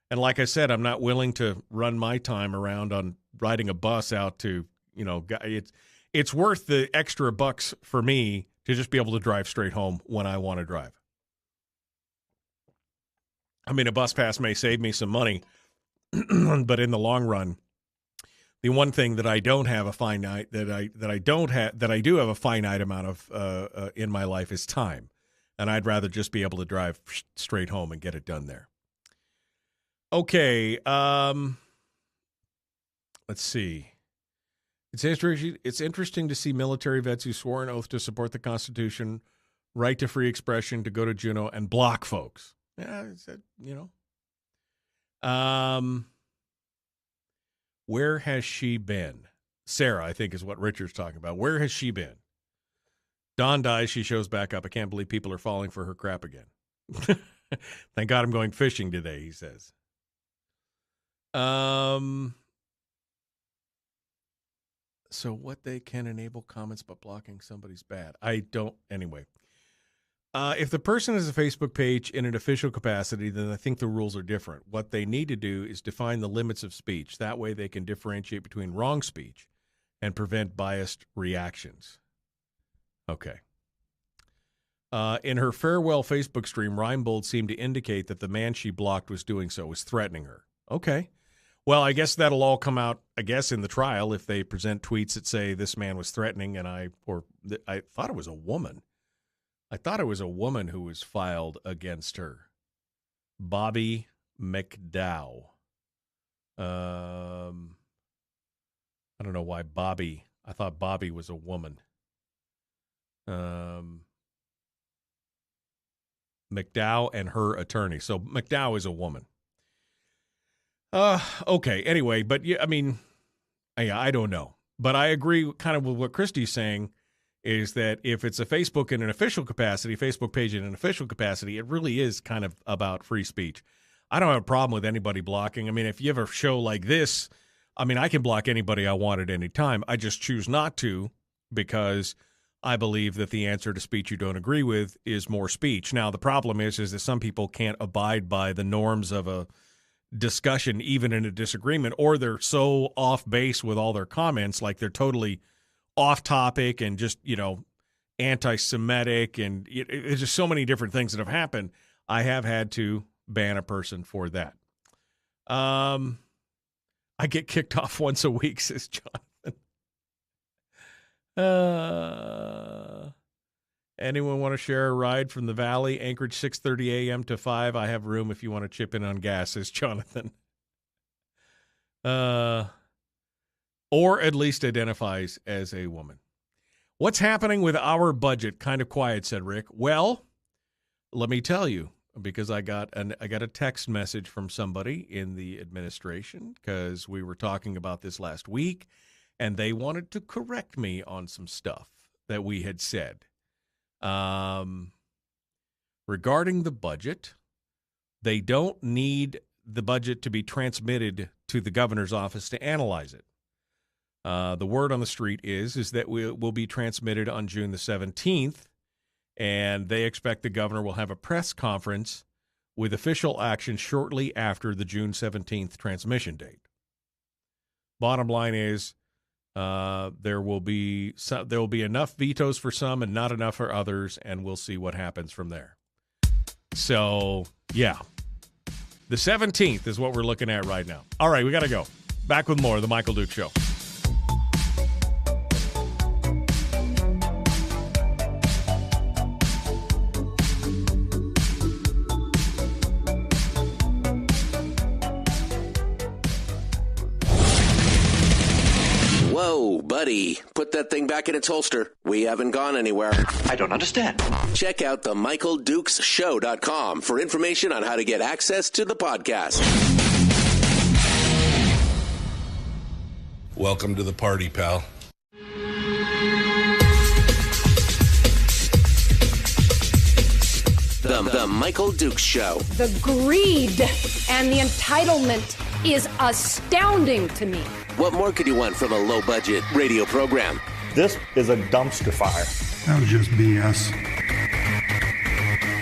like I said, I'm not willing to run my time around on riding a bus out to, it's worth the extra bucks for me to just be able to drive straight home when I want to drive. I mean, a bus pass may save me some money, but in the long run, the one thing that I don't have a finite that I do have a finite amount of in my life is time, and I'd rather just be able to drive straight home and get it done there. Okay, let's see. It's interesting to see military vets who swore an oath to support the Constitution, right to free expression, to go to Juneau and block folks. Yeah, where has she been? Sarah, I think, is what Richard's talking about. Where has she been? Dawn dies. She shows back up. I can't believe people are falling for her crap again. Thank God I'm going fishing today, he says. So what they can enable comments but blocking somebody's bad. I don't, anyway. If the person has a Facebook page in an official capacity, then I think the rules are different. What they need to do is define the limits of speech. That way they can differentiate between wrong speech and prevent biased reactions. Okay. In her farewell Facebook stream, Reinbold seemed to indicate that the man she blocked was threatening her. Okay. Well, I guess that'll all come out, in the trial if they present tweets that say this man was threatening, and I thought it was a woman. I thought it was a woman who was filed against her. Bobby McDowell. I don't know why Bobby. I thought Bobby was a woman. McDowell and her attorney. So McDowell is a woman. Okay. Anyway, but yeah, I mean, I don't know, but I agree kind of with what Christy's saying, is that if it's a Facebook in an official capacity, Facebook page in an official capacity, it really is kind of about free speech. I don't have a problem with anybody blocking. I mean, if you have a show like this, I mean, I can block anybody I want at any time. I just choose not to, because I believe that the answer to speech you don't agree with is more speech. Now, the problem is that some people can't abide by the norms of a discussion, even in a disagreement, or they're so off base with all their comments, like they're totally off topic and just, anti-Semitic, and there's just so many different things that have happened. I have had to ban a person for that. I get kicked off once a week, says Jonathan. Anyone want to share a ride from the Valley? Anchorage, 6:30 a.m. to 5. I have room if you want to chip in on gas, says Jonathan. Or at least identifies as a woman. What's happening with our budget? Kind of quiet, said Rick. Well, let me tell you, because I got a text message from somebody in the administration, because we were talking about this last week, and they wanted to correct me on some stuff that we had said. Regarding the budget, they don't need the budget to be transmitted to the governor's office to analyze it. The word on the street is that will be transmitted on June the 17th, and they expect the governor will have a press conference with official action shortly after the June 17th transmission date. Bottom line is, there will be enough vetoes for some and not enough for others, and we'll see what happens from there. So, yeah. The 17th is what we're looking at right now. All right, we got to go. Back with more of The Michael Duke Show. Whoa, buddy. Put that thing back in its holster. We haven't gone anywhere. I don't understand. Check out the MichaelDukesShow.com for information on how to get access to the podcast. Welcome to the party, pal. The Michael Dukes Show. The greed and the entitlement is astounding to me. What more could you want from a low-budget radio program? This is a dumpster fire. That was just BS.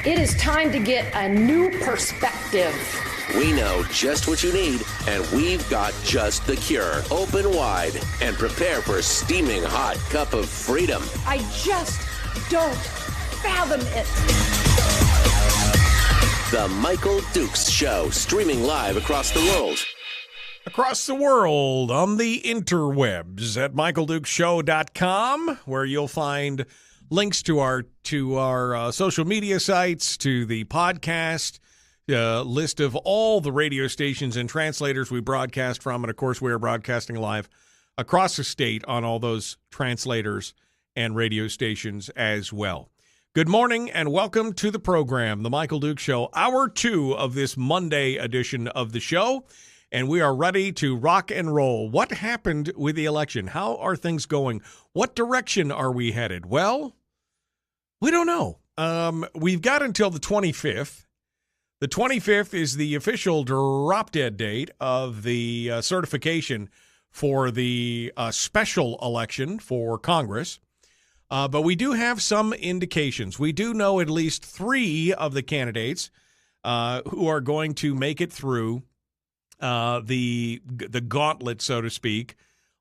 It is time to get a new perspective. We know just what you need, and we've got just the cure. Open wide and prepare for a steaming hot cup of freedom. I just don't fathom it. The Michael Dukes Show, streaming live across the world. Across the world on the interwebs at michaeldukeshow.com, where you'll find links to our social media sites, to the podcast, list of all the radio stations and translators we broadcast from. And, of course, we are broadcasting live across the state on all those translators and radio stations as well. Good morning and welcome to the program, The Michael Duke Show, Hour 2 of this Monday edition of the show. And we are ready to rock and roll. What happened with the election? How are things going? What direction are we headed? Well, we don't know. We've got until the 25th. The 25th is the official drop-dead date of the certification for the special election for Congress. But we do have some indications. We do know at least 3 of the candidates who are going to make it through the gauntlet, so to speak,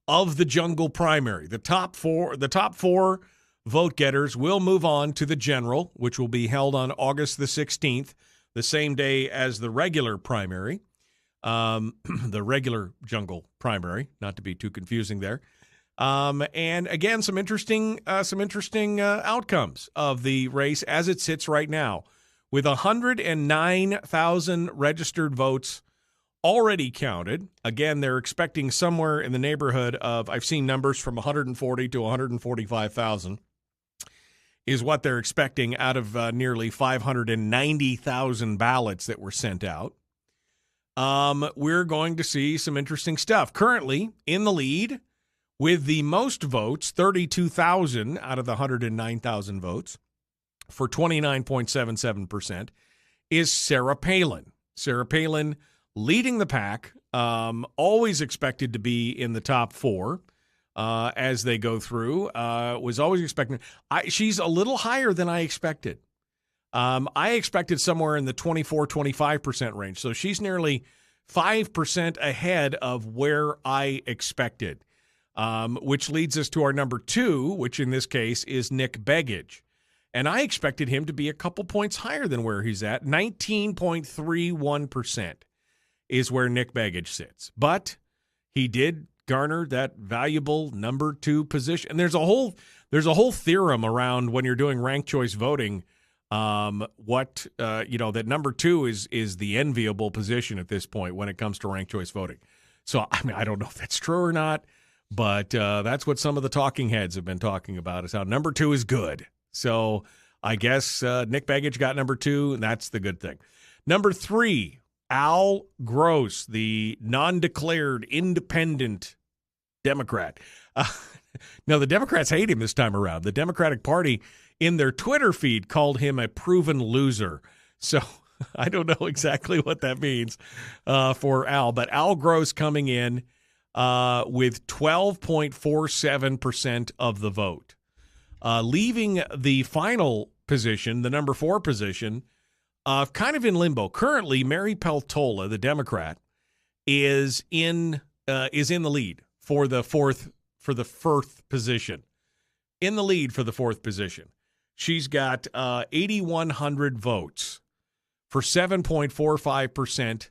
of the jungle primary. The top four vote getters will move on to the general, which will be held on August the 16th, the same day as the regular primary, the regular jungle primary, not to be too confusing there. And again, some interesting outcomes of the race as it sits right now, with 109,000 registered votes already counted. Again, they're expecting somewhere in the neighborhood of, I've seen numbers from 140 to 145,000 is what they're expecting out of nearly 590,000 ballots that were sent out. We're going to see some interesting stuff. Currently in the lead with the most votes, 32,000 out of the 109,000 votes for 29.77% is Sarah Palin. Sarah Palin leading the pack, always expected to be in the top 4 as they go through. Was always expecting. She's a little higher than I expected. I expected somewhere in the 24-25% range. So she's nearly 5% ahead of where I expected, which leads us to our number 2, which in this case is Nick Begich. And I expected him to be a couple points higher than where he's at. 19.31% is where Nick Begich sits. But he did garner that valuable number 2 position. And there's a whole theorem around when you're doing ranked choice voting, that number 2 is the enviable position at this point when it comes to ranked choice voting. So, I mean, I don't know if that's true or not, but that's what some of the talking heads have been talking about, is how number 2 is good. So I guess Nick Begich got number 2, and that's the good thing. Number 3, Al Gross, the non-declared independent Democrat. Now, the Democrats hate him this time around. The Democratic Party, in their Twitter feed, called him a proven loser. So I don't know exactly what that means for Al. But Al Gross coming in with 12.47% of the vote. Leaving the final position, the number 4 position, kind of in limbo. Currently, Mary Peltola, the Democrat, is in the lead for the fourth position. In the lead for the 4th position. She's got 8,100 votes for 7.45%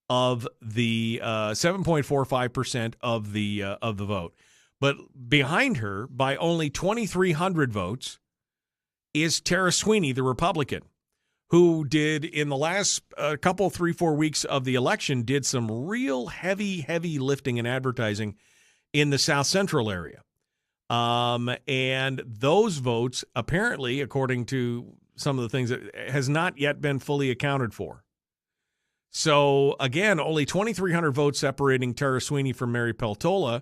of the 7.45% of the vote. But behind her, by only 2,300 votes, is Tara Sweeney, the Republican, who did in the last couple, 3-4 weeks of the election, did some real heavy lifting and advertising in the South Central area. And those votes, apparently, according to some of the things, that has not yet been fully accounted for. So, again, only 2,300 votes separating Tara Sweeney from Mary Peltola.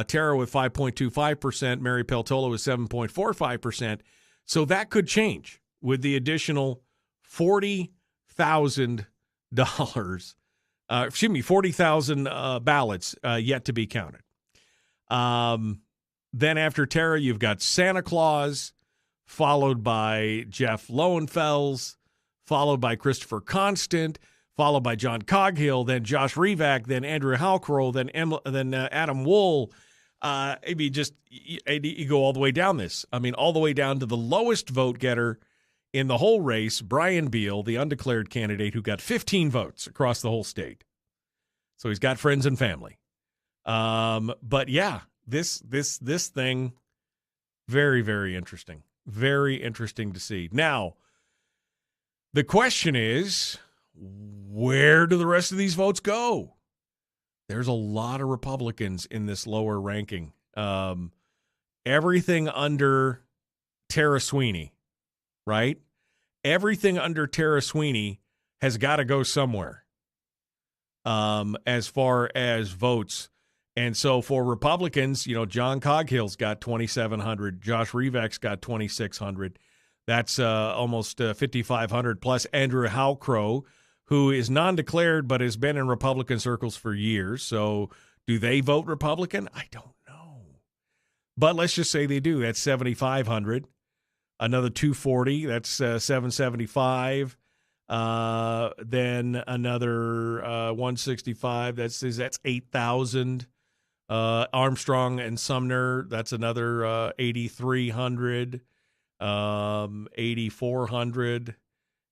Tara with 5.25%, Mary Peltola with 7.45%. So that could change with the additional $40,000, 40,000 ballots yet to be counted. Then after Tara, you've got Santa Claus, followed by Jeff Lowenfels, followed by Christopher Constant, followed by John Coghill, then Josh Revak, then Andrew Halcrow, then Adam Wool. You go all the way down this. I mean, all the way down to the lowest vote getter in the whole race, Brian Beal, the undeclared candidate who got 15 votes across the whole state. So he's got friends and family. But yeah, this thing, very, very interesting. Very interesting to see. Now, the question is, where do the rest of these votes go? There's a lot of Republicans in this lower ranking. Everything under Tara Sweeney, right? Everything under Tara Sweeney has got to go somewhere as far as votes. And so for Republicans, John Coghill's got 2,700. Josh Revak's got 2,600. That's almost 5,500 plus Andrew Halcrow, who is non-declared but has been in Republican circles for years. So do they vote Republican? I don't know. But let's just say they do. That's 7,500. Another 240, that's 775. Then another 165, that's 8,000. Armstrong and Sumner, that's another 8,300. 8,400.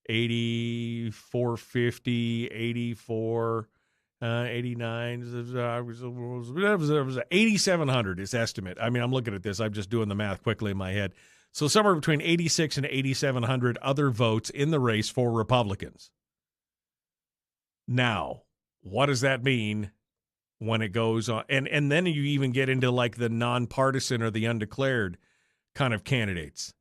8,450, 84, 89, 8,700 is estimate. I mean, I'm looking at this. I'm just doing the math quickly in my head. So somewhere between 86 and 8,700 other votes in the race for Republicans. Now, what does that mean when it goes on? And then you even get into like the nonpartisan or the undeclared kind of candidates.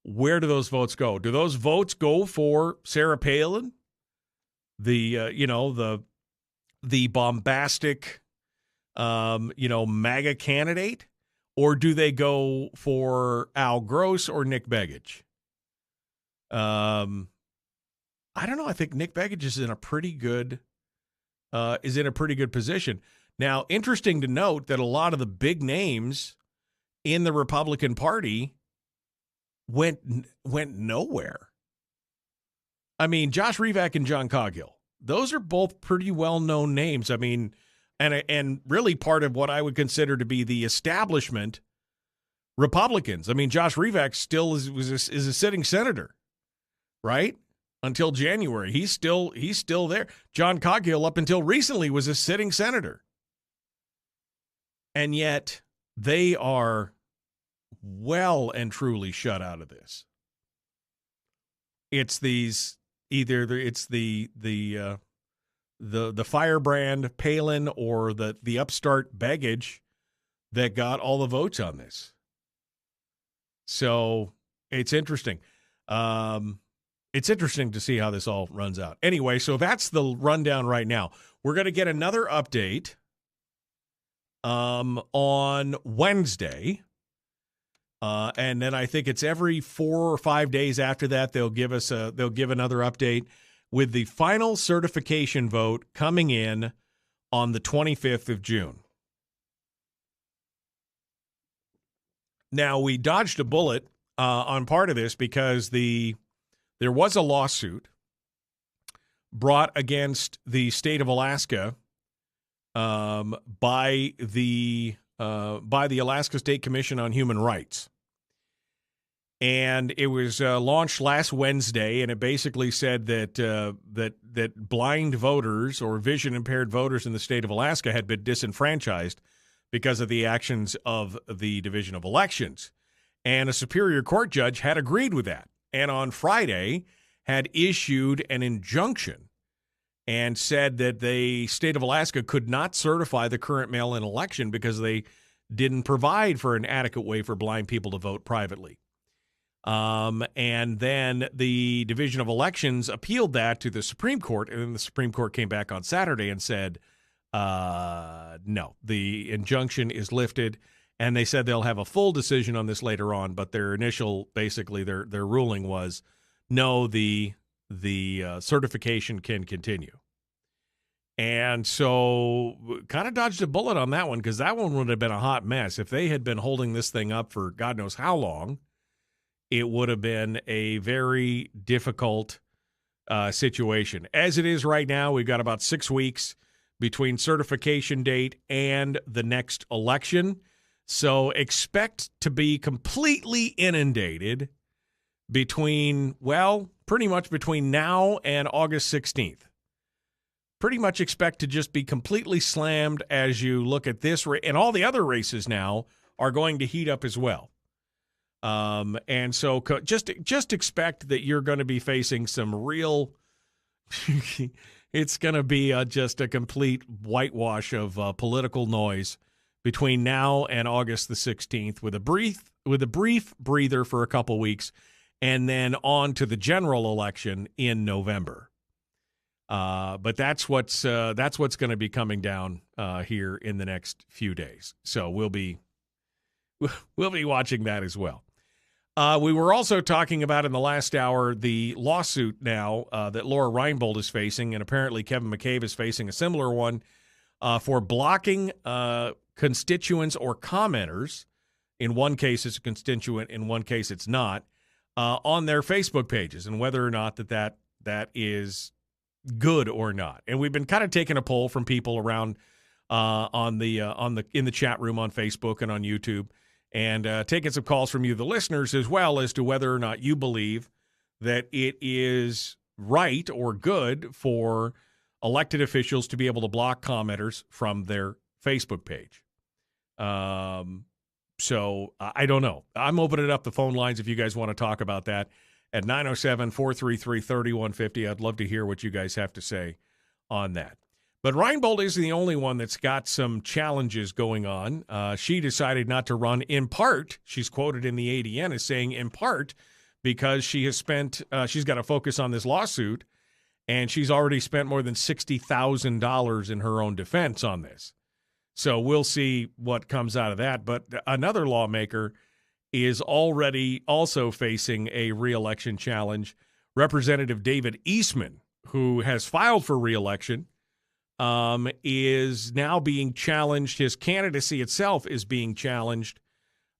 Where do those votes go? Do those votes go for Sarah Palin, the bombastic, MAGA candidate, or do they go for Al Gross or Nick Begich? I don't know. I think Nick Begich is in a pretty good position. Now, interesting to note that a lot of the big names in the Republican Party went nowhere. I mean, Josh Revak and John Coghill, those are both pretty well-known names. I mean, and really part of what I would consider to be the establishment Republicans. I mean, Josh Revak still is a sitting senator, right? Until January. He's still there. John Coghill, up until recently, was a sitting senator. And yet they are well and truly shut out of this. It's the firebrand Palin or the upstart Begich that got all the votes on this. So it's interesting. It's interesting to see how this all runs out. Anyway, so that's the rundown right now. We're going to get another update on Wednesday. And then I think it's every 4 or 5 days after that they'll give another update with the final certification vote coming in on the 25th of June. Now, we dodged a bullet on part of this because there was a lawsuit brought against the state of Alaska by the Alaska State Commission on Human Rights. And it was launched last Wednesday, and it basically said that that blind voters or vision-impaired voters in the state of Alaska had been disenfranchised because of the actions of the Division of Elections. And a Superior Court judge had agreed with that, and on Friday had issued an injunction and said that the state of Alaska could not certify the current mail-in election because they didn't provide for an adequate way for blind people to vote privately. And then the Division of Elections appealed that to the Supreme Court, and then the Supreme Court came back on Saturday and said, no, the injunction is lifted, and they said they'll have a full decision on this later on, but their initial, basically, their ruling was, no, the certification can continue. And so kind of dodged a bullet on that one, because that one would have been a hot mess. If they had been holding this thing up for God knows how long, it would have been a very difficult situation. As it is right now, we've got about 6 weeks between certification date and the next election. So expect to be completely inundated between, well, pretty much between now and August 16th. Pretty much expect to just be completely slammed as you look at this race. And all the other races now are going to heat up as well. And so just expect that you're going to be facing some real it's going to be just a complete whitewash of political noise between now and August the 16th with a brief breather for a couple weeks, and then on to the general election in November. But that's what's going to be coming down here in the next few days. So we'll be watching that as well. We were also talking about in the last hour the lawsuit now that Laura Reinbold is facing, and apparently Kevin McCabe is facing a similar one for blocking constituents or commenters. In one case, it's a constituent. In one case, it's not, on their Facebook pages, and whether or not that is good or not. And we've been kind of taking a poll from people around in the chat room on Facebook and on YouTube, and taking some calls from you, the listeners, as well, as to whether or not you believe that it is right or good for elected officials to be able to block commenters from their Facebook page. So I don't know. I'm opening up the phone lines if you guys want to talk about that at 907-433-3150. I'd love to hear what you guys have to say on that. But Reinbold isn't the only one that's got some challenges going on. She decided not to run, in part, she's quoted in the ADN as saying, in part, because she's got to focus on this lawsuit, and she's already spent more than $60,000 in her own defense on this. So we'll see what comes out of that. But another lawmaker is already also facing a re-election challenge. Representative David Eastman, who has filed for re-election, is now being challenged. His candidacy itself is being challenged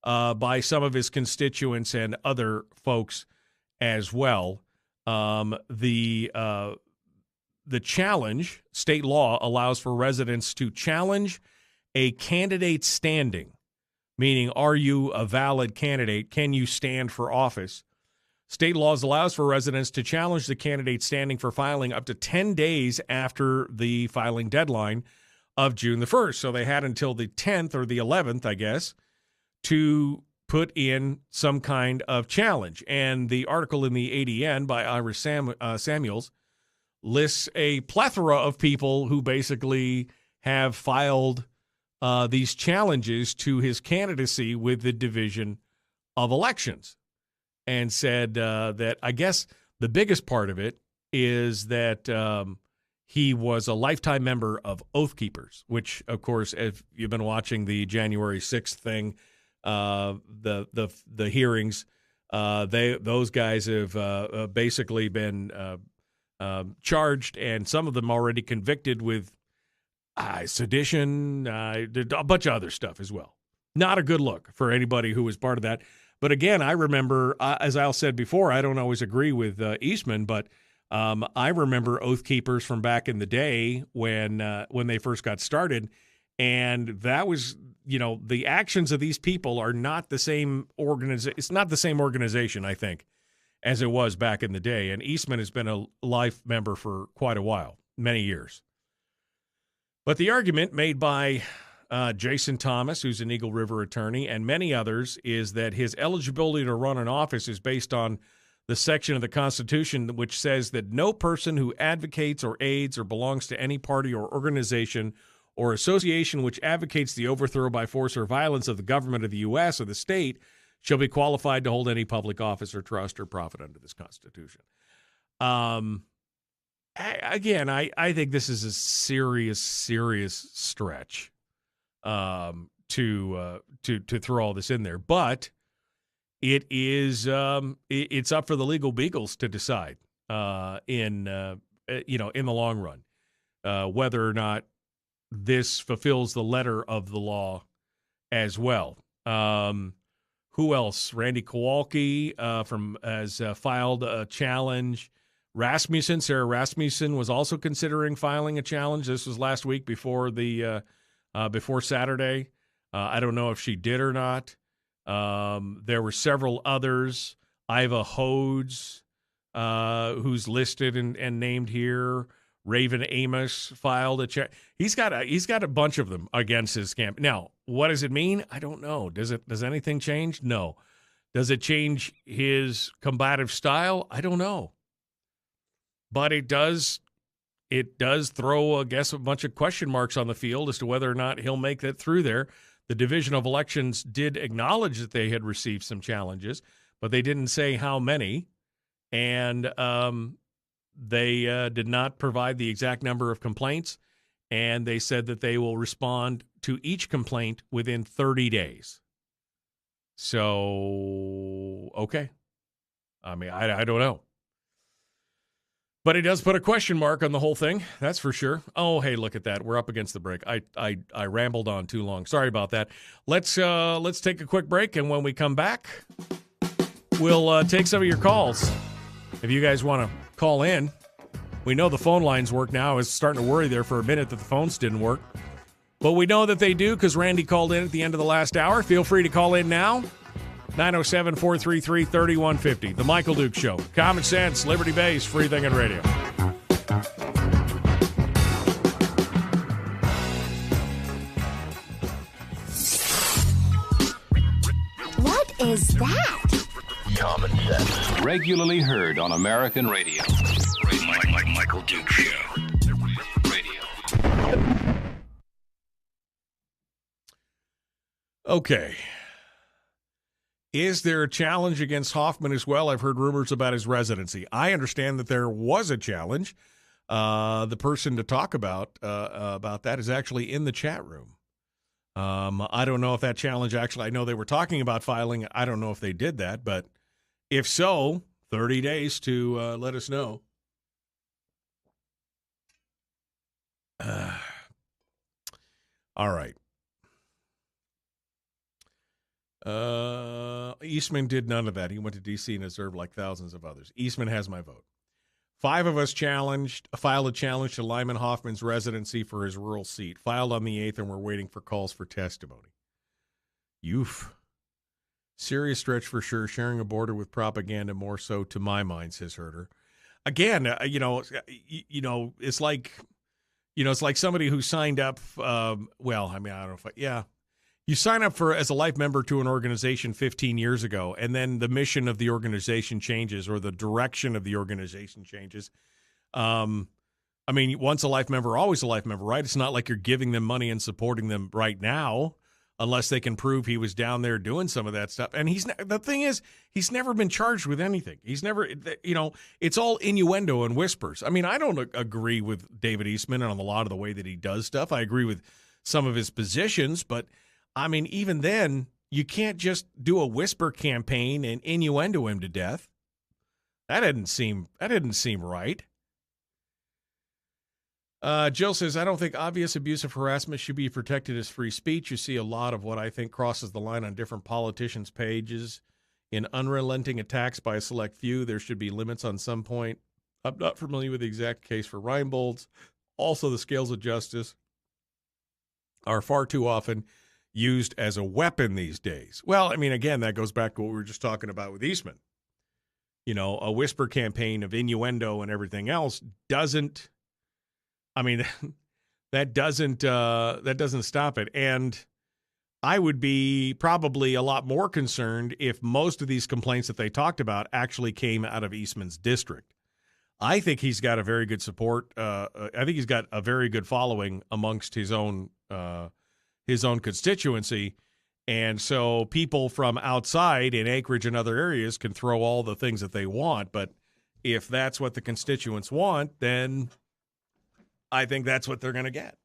by some of his constituents and other folks as well. The challenge, state law allows for residents to challenge a candidate's standing, meaning, are you a valid candidate? Can you stand for office? State laws allows for residents to challenge the candidate's standing for filing up to 10 days after the filing deadline of June the 1st. So they had until the 10th or the 11th, I guess, to put in some kind of challenge. And the article in the ADN by Iris Samuels lists a plethora of people who basically have filed these challenges to his candidacy with the Division of Elections, and said that I guess the biggest part of it is that he was a lifetime member of Oath Keepers, which, of course, if you've been watching the January 6th thing, the hearings, those guys have basically been charged, and some of them already convicted with sedition, a bunch of other stuff as well. Not a good look for anybody who was part of that. But again, I remember, as Al said before, I don't always agree with Eastman, but I remember Oath Keepers from back in the day when they first got started, and that was the actions of these people are not the same organization. It's not the same organization, I think, as it was back in the day. And Eastman has been a life member for quite a while, many years. But the argument made by Jason Thomas, who's an Eagle River attorney, and many others, is that his eligibility to run an office is based on the section of the Constitution which says that no person who advocates or aids or belongs to any party or organization or association which advocates the overthrow by force or violence of the government of the U.S. or the state shall be qualified to hold any public office or trust or profit under this Constitution. Again, I think this is a serious stretch to throw all this in there, but it is it's up for the legal beagles to decide in the long run whether or not this fulfills the letter of the law as well. Who else? Randy Kowalski has filed a challenge. Sarah Rasmussen was also considering filing a challenge. This was last week before Saturday. I don't know if she did or not. There were several others. Iva Hodes, who's listed and named here. Raven Amos filed a check. He's got a bunch of them against his camp. Now, what does it mean? I don't know. Does anything change? No. Does it change his combative style? I don't know. But it does throw, I guess, a bunch of question marks on the field as to whether or not he'll make that through there. The Division of Elections did acknowledge that they had received some challenges, but they didn't say how many, and they did not provide the exact number of complaints, and they said that they will respond to each complaint within 30 days. So, okay. I mean, I don't know. But it does put a question mark on the whole thing, that's for sure. Oh, hey, look at that. We're up against the break. I rambled on too long. Sorry about that. Let's take a quick break, and when we come back, we'll take some of your calls. If you guys want to call in, we know the phone lines work now. I was starting to worry there for a minute that the phones didn't work. But we know that they do because Randy called in at the end of the last hour. Feel free to call in now. 907-433-3150. The Michael Duke Show. Common sense, liberty-based, free thinking radio. What is that? Common sense. Regularly heard on American radio. Michael Duke Show. Radio. Okay. Is there a challenge against Hoffman as well? I've heard rumors about his residency. I understand that there was a challenge. The person to talk about that is actually in the chat room. I don't know if that challenge actually, I know they were talking about filing. I don't know if they did that, but if so, 30 days to let us know. All right. Eastman did none of that. He went to D.C. and observed like thousands of others. Eastman has my vote. 5 of us filed a challenge to Lyman Hoffman's residency for his rural seat. Filed on the 8th, and we're waiting for calls for testimony. Oof. Serious stretch for sure. Sharing a border with propaganda more so, to my mind, says Herder. Again, it's like, it's like somebody who signed up. I don't know if you sign up as a life member to an organization 15 years ago, and then the mission of the organization changes or the direction of the organization changes. Once a life member, always a life member, right? It's not like you're giving them money and supporting them right now, unless they can prove he was down there doing some of that stuff. And the thing is, he's never been charged with anything. He's never, it's all innuendo and whispers. I mean, I don't agree with David Eastman on a lot of the way that he does stuff. I agree with some of his positions, but I mean, even then, you can't just do a whisper campaign and innuendo him to death. That didn't seem right. Jill says, I don't think obvious abusive harassment should be protected as free speech. You see a lot of what I think crosses the line on different politicians' pages. In unrelenting attacks by a select few, there should be limits on some point. I'm not familiar with the exact case for Reinbold's. Also, the scales of justice are far too often used as a weapon these days. Well, I mean, again, that goes back to what we were just talking about with Eastman. You know, a whisper campaign of innuendo and everything else doesn't. I mean, that doesn't stop it. And I would be probably a lot more concerned if most of these complaints that they talked about actually came out of Eastman's district. I think he's got a very good support. I think he's got a very good following amongst his own constituency. And so people from outside in Anchorage and other areas can throw all the things that they want. But if that's what the constituents want, then I think that's what they're going to get.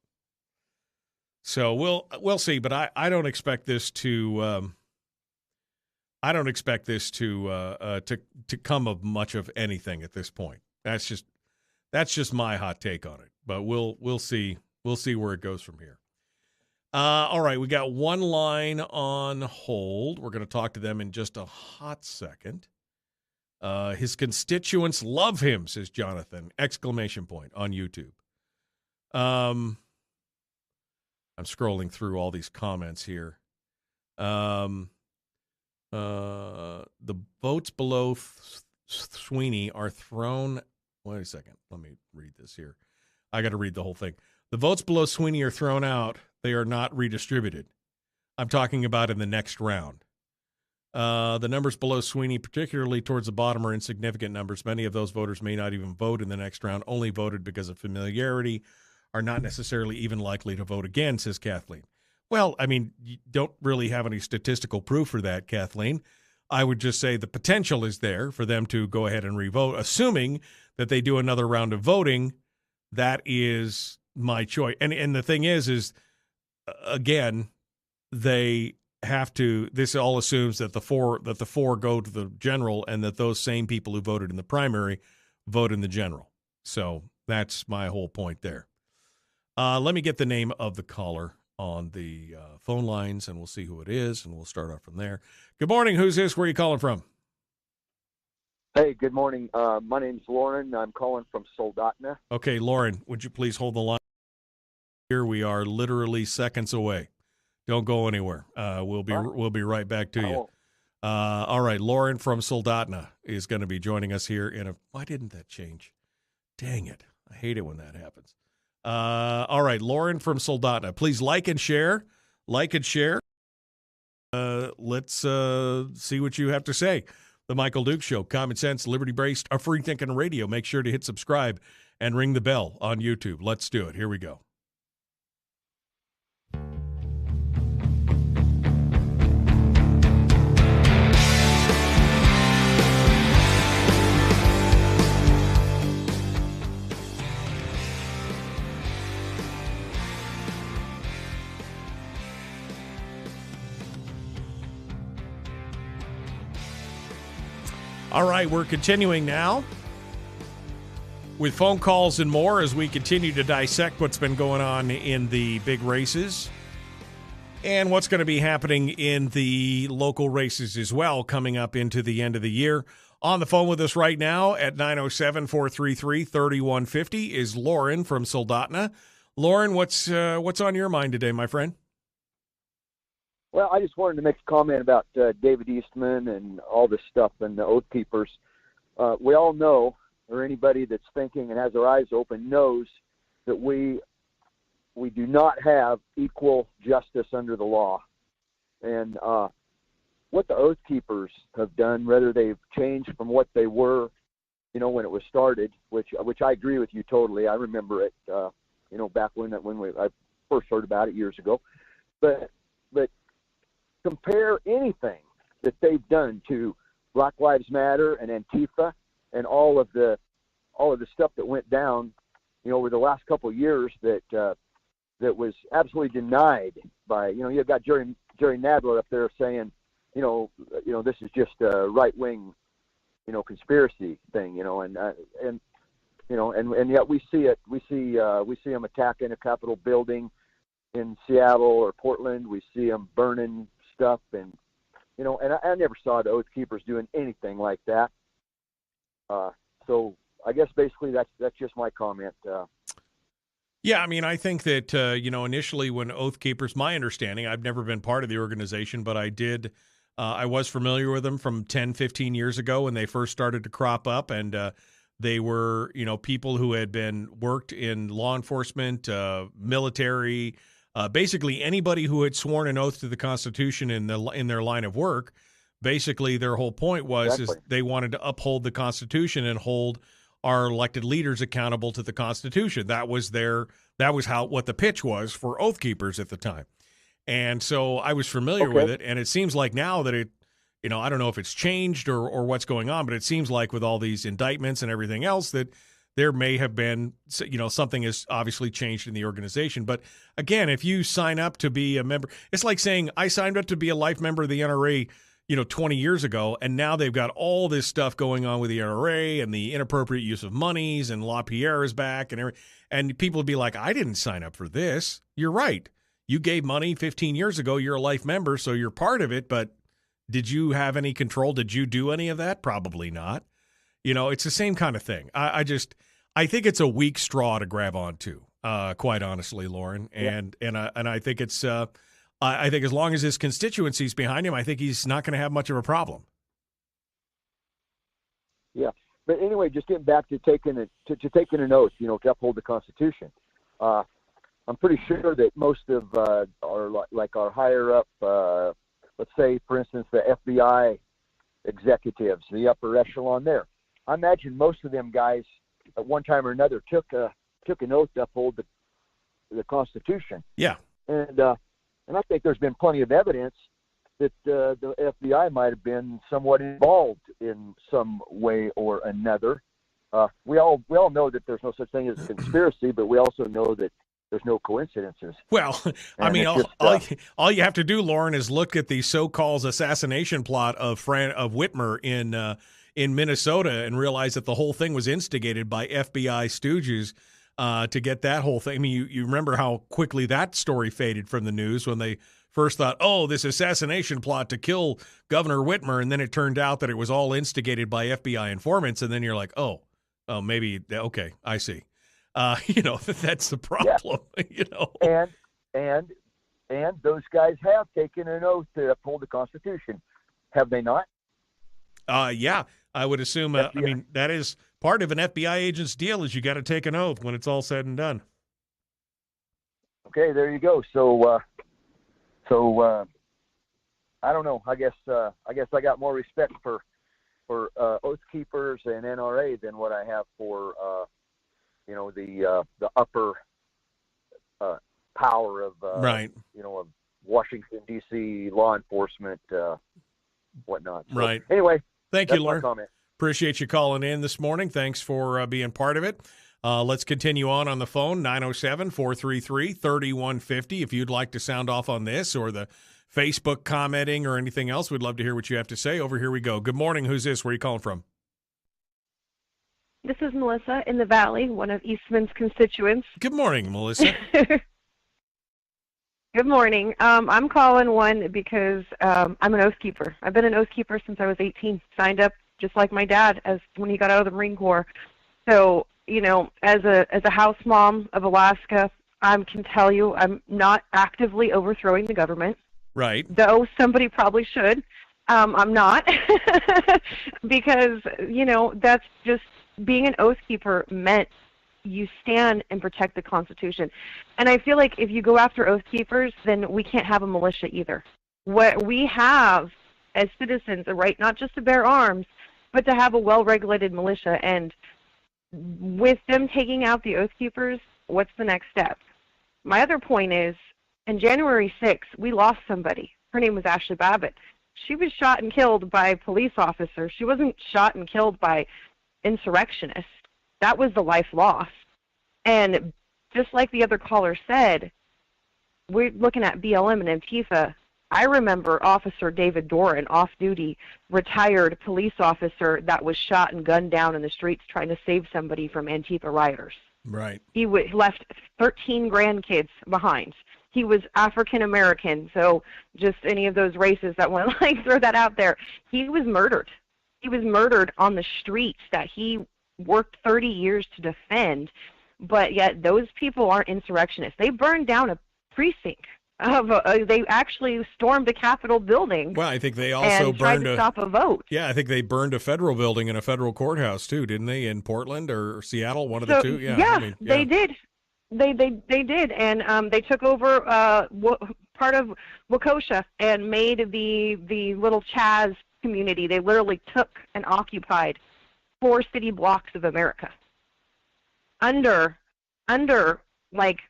So we'll see. But I don't expect this to to come of much of anything at this point. That's just my hot take on it. But we'll see. We'll see where it goes from here. All right, we got one line on hold. We're going to talk to them in just a hot second. His constituents love him, says Jonathan! Exclamation point on YouTube. I'm scrolling through all these comments here. The votes below Sweeney are thrown. Wait a second. Let me read this here. I got to read the whole thing. The votes below Sweeney are thrown out. They are not redistributed. I'm talking about in the next round. The numbers below Sweeney, particularly towards the bottom, are insignificant numbers. Many of those voters may not even vote in the next round, only voted because of familiarity, are not necessarily even likely to vote again, says Kathleen. Well, I mean, you don't really have any statistical proof for that, Kathleen. I would just say the potential is there for them to go ahead and revote, assuming that they do another round of voting. That is my choice. And the thing is again, they have to. This all assumes that the four go to the general, and that those same people who voted in the primary vote in the general. So that's my whole point there. Let me get the name of the caller on the phone lines, and we'll see who it is, and we'll start off from there. Good morning. Who's this? Where are you calling from? Hey, good morning. My name's Lauren. I'm calling from Soldotna. Okay, Lauren, would you please hold the line? Here we are, literally seconds away. Don't go anywhere. We'll be right back to you. All right, Lauren from Soldotna is going to be joining us here in a. Why didn't that change? Dang it! I hate it when that happens. All right, Lauren from Soldotna, please like and share. Like and share. Let's see what you have to say. The Michael Duke Show, common sense, liberty-based, a free-thinking radio. Make sure to hit subscribe and ring the bell on YouTube. Let's do it. Here we go. All right, we're continuing now with phone calls and more as we continue to dissect what's been going on in the big races and what's going to be happening in the local races as well coming up into the end of the year. On the phone with us right now at 907-433-3150 is Lauren from Soldotna. Lauren, what's on your mind today, my friend? Well, I just wanted to make a comment about David Eastman and all this stuff and the Oath Keepers. We all know, or anybody that's thinking and has their eyes open knows, that we do not have equal justice under the law. And what the Oath Keepers have done, whether they've changed from what they were, when it was started, which I agree with you totally. I remember it, back when I first heard about it years ago. But compare anything that they've done to Black Lives Matter and Antifa and all of the stuff that went down, over the last couple of years that was absolutely denied by, you've got Jerry Nadler up there saying, this is just a right wing, conspiracy thing, and yet we see it. We see them attacking a Capitol building in Seattle or Portland. We see them burning stuff, and I never saw the Oath Keepers doing anything like that. So I guess basically that's just my comment. Yeah, I mean, I think that, initially when Oath Keepers, my understanding, I've never been part of the organization, but I was familiar with them from 10, 15 years ago when they first started to crop up. And they were, people who had worked in law enforcement, military, basically anybody who had sworn an oath to the Constitution in their line of work. Basically, their whole point was is they wanted to uphold the Constitution and hold our elected leaders accountable to the Constitution. That was what the pitch was for Oath Keepers at the time. And so I was familiar with it, and it seems like now that I don't know if it's changed or what's going on, but it seems like with all these indictments and everything else that there may have been, something has obviously changed in the organization. But again, if you sign up to be a member, it's like saying I signed up to be a life member of the NRA 20 years ago, and now they've got all this stuff going on with the NRA and the inappropriate use of monies, and LaPierre is back, and people would be like, I didn't sign up for this. You're right. You gave money 15 years ago. You're a life member, so you're part of it, but did you have any control? Did you do any of that? Probably not. It's the same kind of thing. I think it's a weak straw to grab onto, quite honestly, Lauren, and I think it's I think as long as his constituency's behind him, I think he's not going to have much of a problem. Yeah, but anyway, just getting back to taking an oath, to uphold the Constitution. I'm pretty sure that most of our higher up, let's say, for instance, the FBI executives, the upper echelon there, I imagine most of them guys at one time or another took an oath to uphold the Constitution. Yeah, and I think there's been plenty of evidence that the FBI might have been somewhat involved in some way or another. We all know that there's no such thing as a conspiracy, but we also know that there's no coincidences. Well, I mean, all you have to do, Lauren, is look at the so-called assassination plot of Whitmer in Minnesota and realize that the whole thing was instigated by FBI stooges. To get that whole thing. I mean, you remember how quickly that story faded from the news when they first thought, this assassination plot to kill Governor Whitmer, and then it turned out that it was all instigated by FBI informants, and then you're like, maybe, okay, I see. That's the problem, And those guys have taken an oath to uphold the Constitution, have they not? Yeah, I would assume, I mean, that is part of an FBI agent's deal is you got to take an oath when it's all said and done. Okay, there you go. So I don't know. I guess I got more respect for Oath Keepers and NRA than what I have for the upper power of right. Of Washington D.C. law enforcement, whatnot. So, right. Anyway, thank you, Lauren. Comment. Appreciate you calling in this morning. Thanks for being part of it. Let's continue on the phone, 907-433-3150. If you'd like to sound off on this or the Facebook commenting or anything else, we'd love to hear what you have to say. Over here we go. Good morning. Who's this? Where are you calling from? This is Melissa in the Valley, one of Eastman's constituents. Good morning, Melissa. Good morning. I'm calling one because I'm an Oath Keeper. I've been an Oath Keeper since I was 18, signed up just like my dad when he got out of the Marine Corps. So, as a house mom of Alaska, I can tell you I'm not actively overthrowing the government. Right. Though somebody probably should. I'm not. Because, that's just being an Oath Keeper meant you stand and protect the Constitution. And I feel like if you go after Oath Keepers, then we can't have a militia either. What we have as citizens a right not just to bear arms, but to have a well-regulated militia. And with them taking out the Oath Keepers, what's the next step? My other point is, on January 6th, we lost somebody. Her name was Ashley Babbitt. She was shot and killed by police officers. She wasn't shot and killed by insurrectionists. That was the life lost. And just like the other caller said, we're looking at BLM and Antifa. I remember Officer David Doran, off-duty, retired police officer that was shot and gunned down in the streets trying to save somebody from Antifa rioters. Right. He left 13 grandkids behind. He was African-American, so just any of those races that want to throw that out there. He was murdered. He was murdered on the streets that he worked 30 years to defend but yet those people aren't insurrectionists. They burned down a precinct. They actually stormed the Capitol building. Well, I think they also tried to stop a vote. Yeah, I think they burned a federal building and a federal courthouse too, didn't they? In Portland or Seattle, one of the two. Yeah, they did. They did, and they took over part of Waukesha and made the little Chaz community. They literally took and occupied 4 city blocks of America under like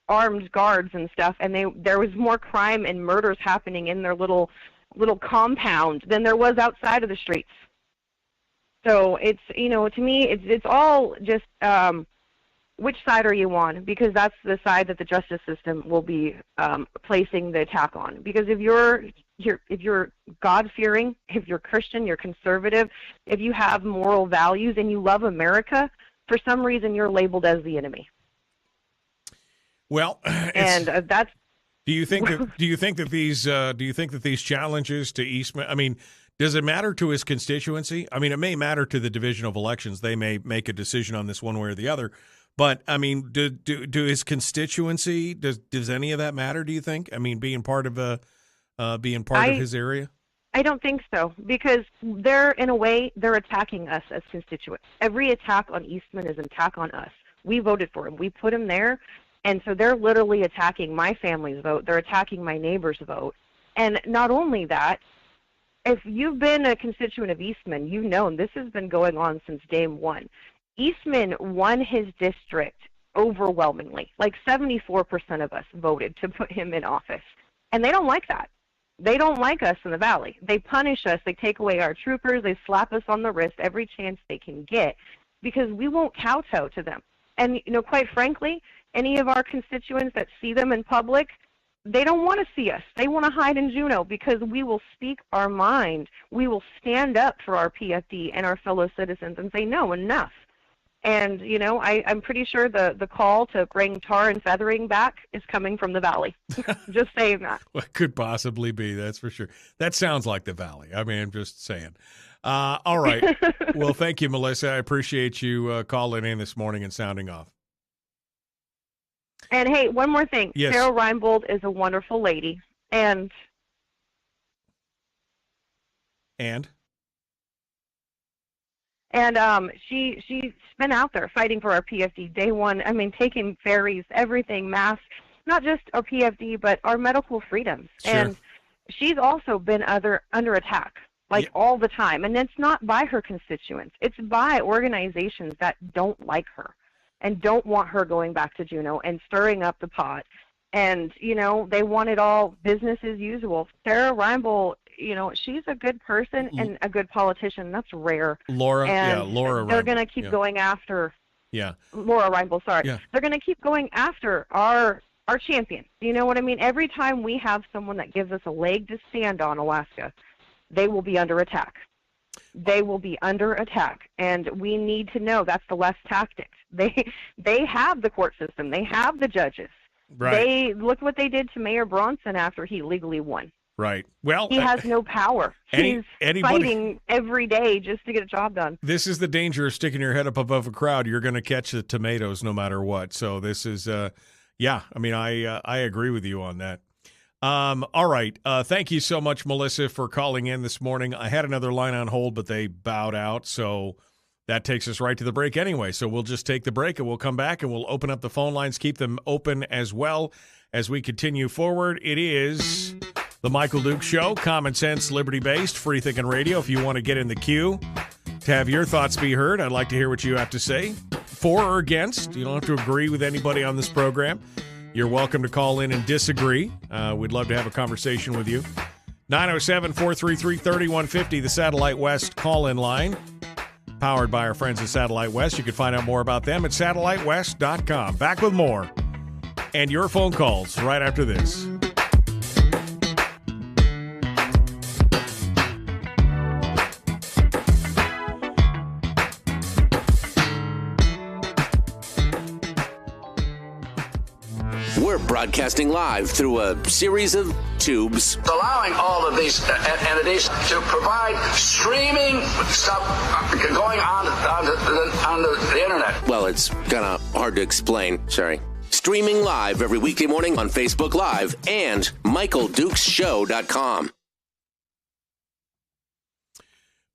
armed guards and stuff, and there was more crime and murders happening in their little compound than there was outside of the streets. So it's, to me, it's all just which side are you on? Because that's the side that the justice system will be placing the attack on. Because if you're God-fearing, if you're Christian, you're conservative, if you have moral values and you love America, for some reason you're labeled as the enemy. Well, and that's. Do you think that these challenges to Eastman? I mean, does it matter to his constituency? I mean, it may matter to the Division of Elections. They may make a decision on this one way or the other. But I mean, do his constituency, does any of that matter? Do you think? I mean, being part of his area. I don't think so, because in a way they're attacking us as constituents. Every attack on Eastman is an attack on us. We voted for him. We put him there. And so they're literally attacking my family's vote. They're attacking my neighbor's vote. And not only that, if you've been a constituent of Eastman, you've known this has been going on since day one. Eastman won his district overwhelmingly. Like 74% of us voted to put him in office. And they don't like that. They don't like us in the Valley. They punish us. They take away our troopers. They slap us on the wrist every chance they can get because we won't kowtow to them. And, quite frankly, any of our constituents that see them in public, they don't want to see us. They want to hide in Juneau because we will speak our mind. We will stand up for our PFD and our fellow citizens and say, no, enough. And, I'm pretty sure the call to bring tar and feathering back is coming from the Valley. Just saying that. Well, it could possibly be, that's for sure. That sounds like the Valley. I mean, I'm just saying. All right. Well, thank you, Melissa. I appreciate you calling in this morning and sounding off. And, hey, one more thing. Yes. Sarah Reinbold is a wonderful lady. And she's been out there fighting for our PFD day one. I mean, taking ferries, everything, masks, not just our PFD, but our medical freedoms. Sure. And she's also been under attack, all the time. And it's not by her constituents. It's by organizations that don't like her and don't want her going back to Juneau and stirring up the pot. And, they want it all business as usual. Sarah Reinbold, she's a good person and a good politician. That's rare. Laura Reinbold. They're going to keep going after. Yeah. Laura Reinbold, sorry. Yeah. They're going to keep going after our champion. You know what I mean? Every time we have someone that gives us a leg to stand on, Alaska, they will be under attack. They will be under attack, and we need to know that's the left tactics. They have the court system. They have the judges. Right. Look what they did to Mayor Bronson after he legally won. Right. Well, he has no power. He's fighting every day just to get a job done. This is the danger of sticking your head up above a crowd. You're going to catch the tomatoes no matter what. So this is, I agree with you on that. All right. Thank you so much, Melissa, for calling in this morning. I had another line on hold, but they bowed out. So that takes us right to the break anyway. So we'll just take the break and we'll come back and we'll open up the phone lines, keep them open as well as we continue forward. It is The Michael Dukes Show, common sense, liberty-based, free-thinking radio. If you want to get in the queue to have your thoughts be heard, I'd like to hear what you have to say, for or against. You don't have to agree with anybody on this program. You're welcome to call in and disagree. We'd love to have a conversation with you. 907-433-3150, the Satellite West call-in line, powered by our friends at Satellite West. You can find out more about them at satellitewest.com. Back with more and your phone calls right after this. We're broadcasting live through a series of tubes. Allowing all of these entities to provide streaming stuff going on the internet. Well, it's kind of hard to explain. Sorry. Streaming live every weekday morning on Facebook Live and MichaelDukesShow.com.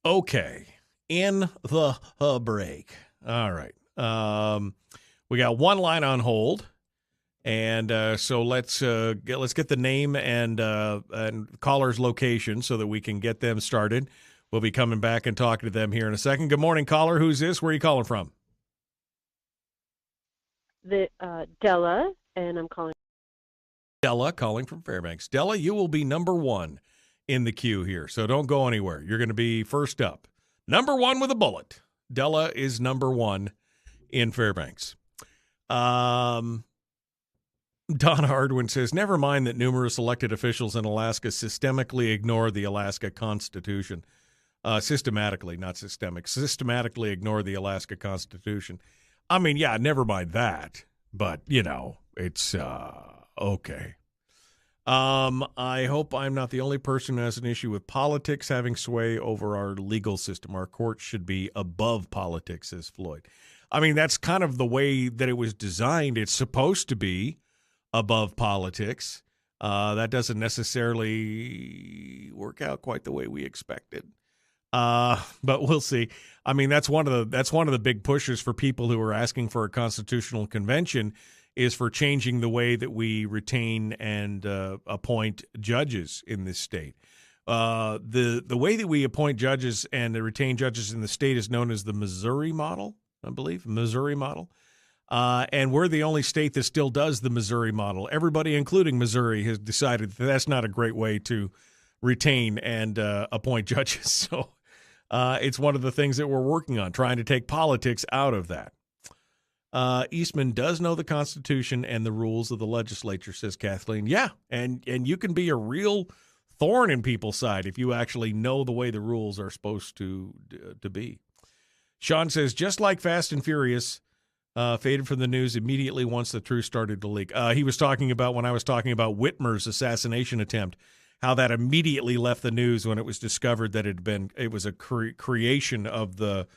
Okay, in the break. All right. We got one line on hold, and so let's get the name and caller's location so that we can get them started. We'll be coming back and talking to them here in a second. Good morning, caller. Who's this? Where are you calling from? Della, and I'm calling. Della, calling from Fairbanks. Della, you will be number one in the queue here, so don't go anywhere. You're going to be first up. Number one with a bullet. Della is number one in Fairbanks. Don Hardwin says, never mind that numerous elected officials in Alaska systemically ignore the Alaska Constitution. Systematically, not systemic. Systematically ignore the Alaska Constitution. I mean, yeah, never mind that. But, it's okay. I hope I'm not the only person who has an issue with politics having sway over our legal system. Our courts should be above politics, says Floyd. I mean, that's kind of the way that it was designed. It's supposed to be above politics. That doesn't necessarily work out quite the way we expected. But we'll see. I mean, that's one of the big pushes for people who are asking for a constitutional convention is for changing the way that we retain and appoint judges in this state. The way that we appoint judges and retain judges in the state is known as the Missouri model, I believe, Missouri model. And we're the only state that still does the Missouri model. Everybody, including Missouri, has decided that that's not a great way to retain and appoint judges. So it's one of the things that we're working on, trying to take politics out of that. Eastman does know the Constitution and the rules of the legislature, says Kathleen. Yeah, and you can be a real thorn in people's side if you actually know the way the rules are supposed to be. Sean says, just like Fast and Furious faded from the news immediately once the truth started to leak. He was talking about when I was talking about Whitmer's assassination attempt, how that immediately left the news when it was discovered that it was a creation of the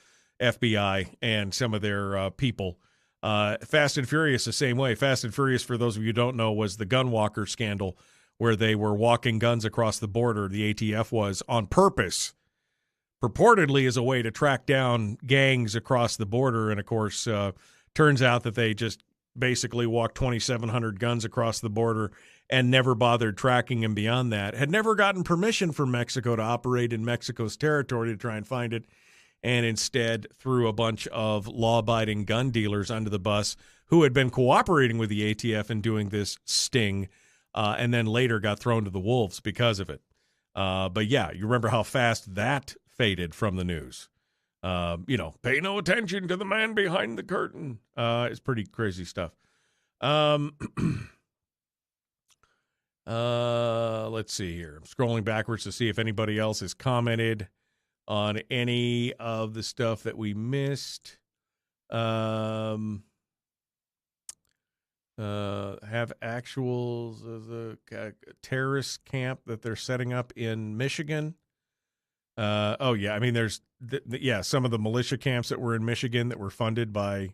FBI and some of their people. Fast and Furious the same way. Fast and Furious, for those of you who don't know, was the gun walker scandal where they were walking guns across the border. The ATF was on purpose, purportedly as a way to track down gangs across the border. And, of course, turns out that they just basically walked 2,700 guns across the border and never bothered tracking them beyond that. Had never gotten permission from Mexico to operate in Mexico's territory to try and find it, and instead threw a bunch of law-abiding gun dealers under the bus who had been cooperating with the ATF in doing this sting, and then later got thrown to the wolves because of it. But, yeah, you remember how fast that faded from the news. Pay no attention to the man behind the curtain. It's pretty crazy stuff. Let's see here. I'm scrolling backwards to see if anybody else has commented on any of the stuff that we missed. Have actuals of the terrorist camp that they're setting up in Michigan. I mean, there's some of the militia camps that were in Michigan that were funded by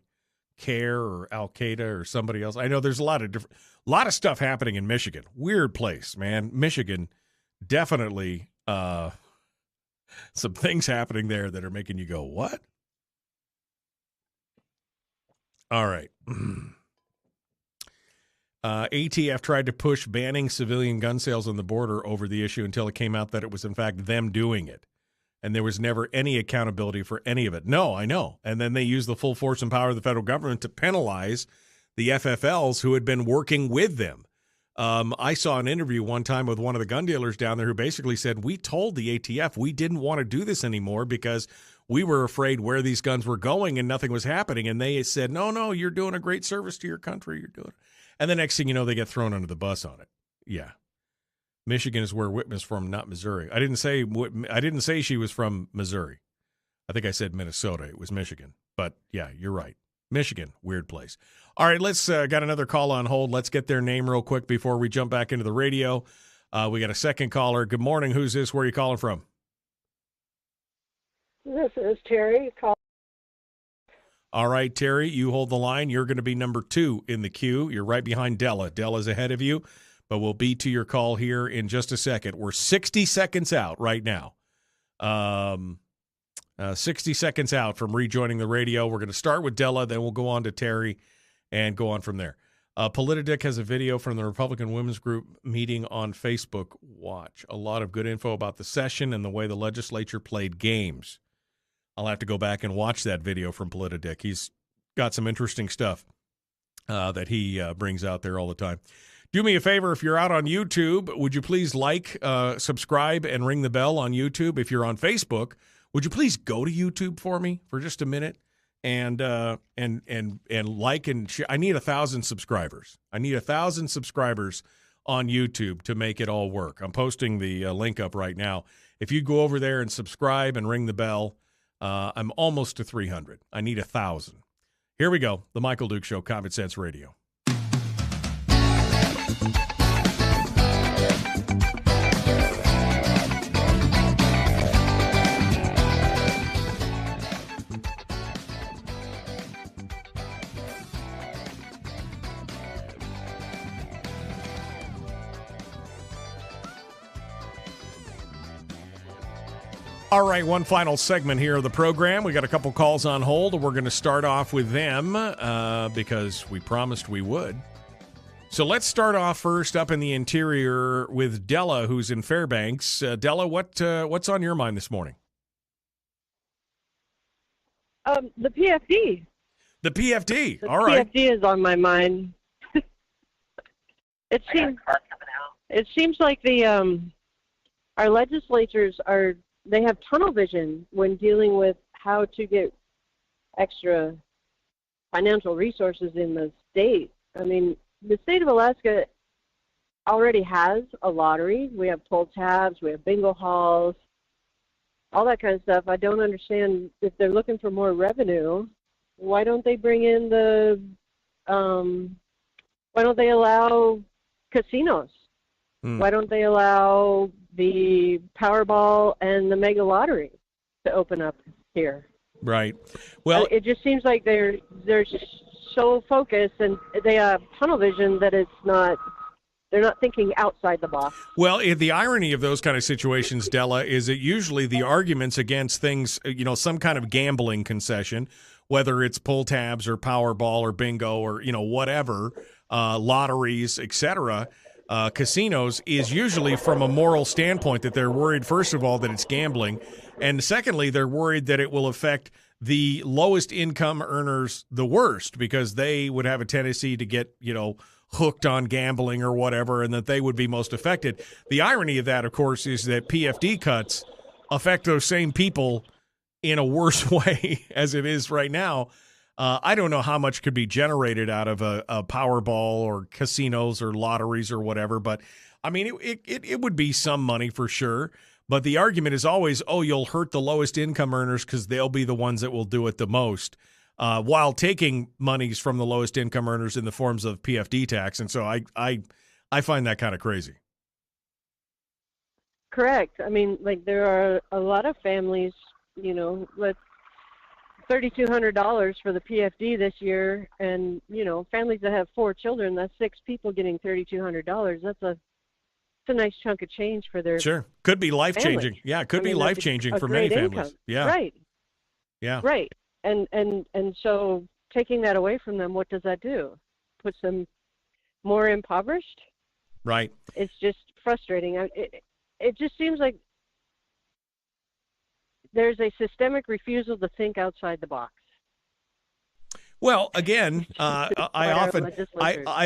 CARE or Al Qaeda or somebody else. I know there's a lot of stuff happening in Michigan. Weird place, man. Michigan, definitely. Some things happening there that are making you go, what? All right. ATF tried to push banning civilian gun sales on the border over the issue until it came out that it was, in fact, them doing it. And there was never any accountability for any of it. No, I know. And then they used the full force and power of the federal government to penalize the FFLs who had been working with them. I saw an interview one time with one of the gun dealers down there who basically said, we told the ATF we didn't want to do this anymore because we were afraid where these guns were going and nothing was happening. And they said, no, you're doing a great service to your country. You're doing it. And the next thing you know, they get thrown under the bus on it. Yeah. Michigan is where Whitman's from, not Missouri. I didn't say she was from Missouri. I think I said Minnesota. It was Michigan. But, yeah, you're right. Michigan, weird place. All right, let's got another call on hold. Let's get their name real quick before we jump back into the radio. We got a second caller. Good morning. Who's this? Where are you calling from? This is Terry. All right, Terry, you hold the line. You're going to be number 2 in the queue. You're right behind Della. Della's ahead of you, but we'll be to your call here in just a second. We're 60 seconds out right now. 60 seconds out from rejoining the radio. We're going to start with Della, then we'll go on to Terry and go on from there. Politidic has a video from the Republican Women's Group meeting on Facebook. Watch. A lot of good info about the session and the way the legislature played games. I'll have to go back and watch that video from Politidic. He's got some interesting stuff that he brings out there all the time. Do me a favor, if you're out on YouTube, would you please like, subscribe, and ring the bell on YouTube? If you're on Facebook, would you please go to YouTube for me for just a minute and like and share? I need 1,000 subscribers. I need 1,000 subscribers on YouTube to make it all work. I'm posting the link up right now. If you go over there and subscribe and ring the bell, I'm almost to 300. I need 1,000. Here we go. The Michael Duke Show, Common Sense Radio. All right, one final segment here of the program. We got a couple calls on hold. We're going to start off with them because we promised we would. So let's start off first up in the interior with Della, who's in Fairbanks. Della, what's on your mind this morning? The PFD. The PFD. The All right. PFD is on my mind. It seems like our legislatures they have tunnel vision when dealing with how to get extra financial resources in the state. I mean, the state of Alaska already has a lottery. We have pull tabs, we have bingo halls, all that kind of stuff. I don't understand, if they're looking for more revenue, why don't they bring in why don't they allow casinos? Why don't they allow the Powerball and the Mega Lottery to open up here? Right. Well, it just seems like they're so focused and they have tunnel vision that they're not thinking outside the box. Well, the irony of those kind of situations, Della, is that usually the arguments against things, some kind of gambling concession, whether it's pull tabs or Powerball or bingo or, whatever, lotteries, etc., casinos, is usually from a moral standpoint, that they're worried, first of all, that it's gambling, and secondly, they're worried that it will affect the lowest income earners the worst, because they would have a tendency to get, hooked on gambling or whatever, and that they would be most affected. The irony of that, of course, is that PFD cuts affect those same people in a worse way as it is right now. I don't know how much could be generated out of a Powerball or casinos or lotteries or whatever, but I mean, it would be some money for sure. But the argument is always, you'll hurt the lowest income earners because they'll be the ones that will do it the most, while taking monies from the lowest income earners in the forms of PFD tax. And so I find that kind of crazy. Correct. I mean, like, there are a lot of families, $3,200 for the PFD this year, and families that have 4 children, that's 6 people getting $3,200. That's a nice chunk of change for their could be life family. changing. Yeah, it could be life changing for many families. Income. Yeah, right. Yeah, right. And so taking that away from them, what does that do? Puts them more impoverished. Right. It's just frustrating. It just seems like there's a systemic refusal to think outside the box. Well, again, I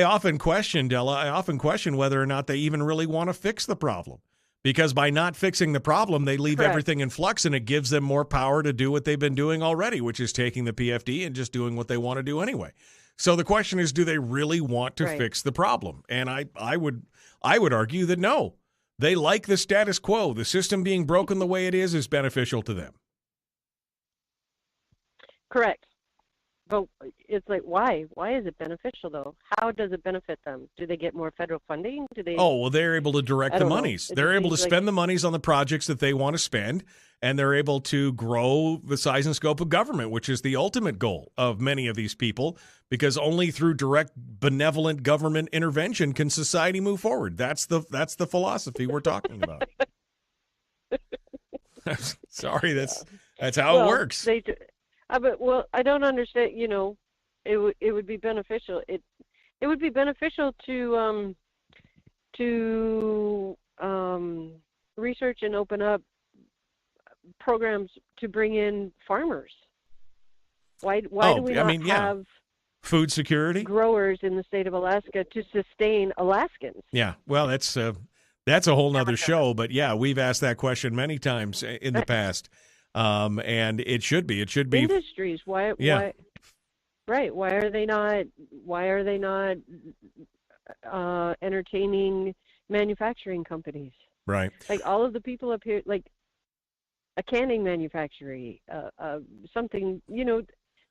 often question, Della, I often question whether or not they even really want to fix the problem. Because by not fixing the problem, they leave everything in flux, and it gives them more power to do what they've been doing already, which is taking the PFD and just doing what they want to do anyway. So the question is, do they really want to fix the problem? And I would argue that no. They like the status quo. The system being broken the way it is beneficial to them. Correct. but it's like, why? Why is it beneficial, though? How does it benefit them? Do they get more federal funding? Do they? Oh, well, they're able to direct the monies. They're able to spend the monies on the projects that they want to spend, and they're able to grow the size and scope of government, which is the ultimate goal of many of these people, because only through direct, benevolent government intervention can society move forward. That's the philosophy we're talking about. Sorry, that's how it works. They do. But I don't understand. It would be beneficial. It would be beneficial to research and open up programs to bring in farmers. Why do we not have food security growers in the state of Alaska to sustain Alaskans? Yeah, well, that's a whole nother show. But yeah, we've asked that question many times in the past. And it should be industries. Why? Right. Why are they not entertaining manufacturing companies? Right. Like all of the people up here, like a canning manufacturing, something.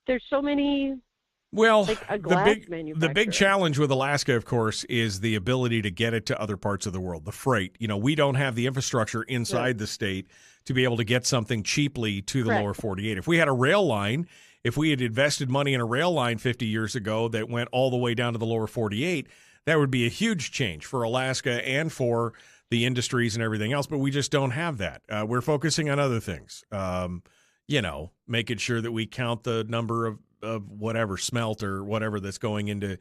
There's so many. Well, like a glass manufacturer. The big challenge with Alaska, of course, is the ability to get it to other parts of the world, the freight. We don't have the infrastructure inside the state to be able to get something cheaply to the lower 48. If we had a rail line, if we had invested money in a rail line 50 years ago that went all the way down to the lower 48, that would be a huge change for Alaska and for the industries and everything else. But we just don't have that. We're focusing on other things, making sure that we count the number of whatever smelt or whatever that's going into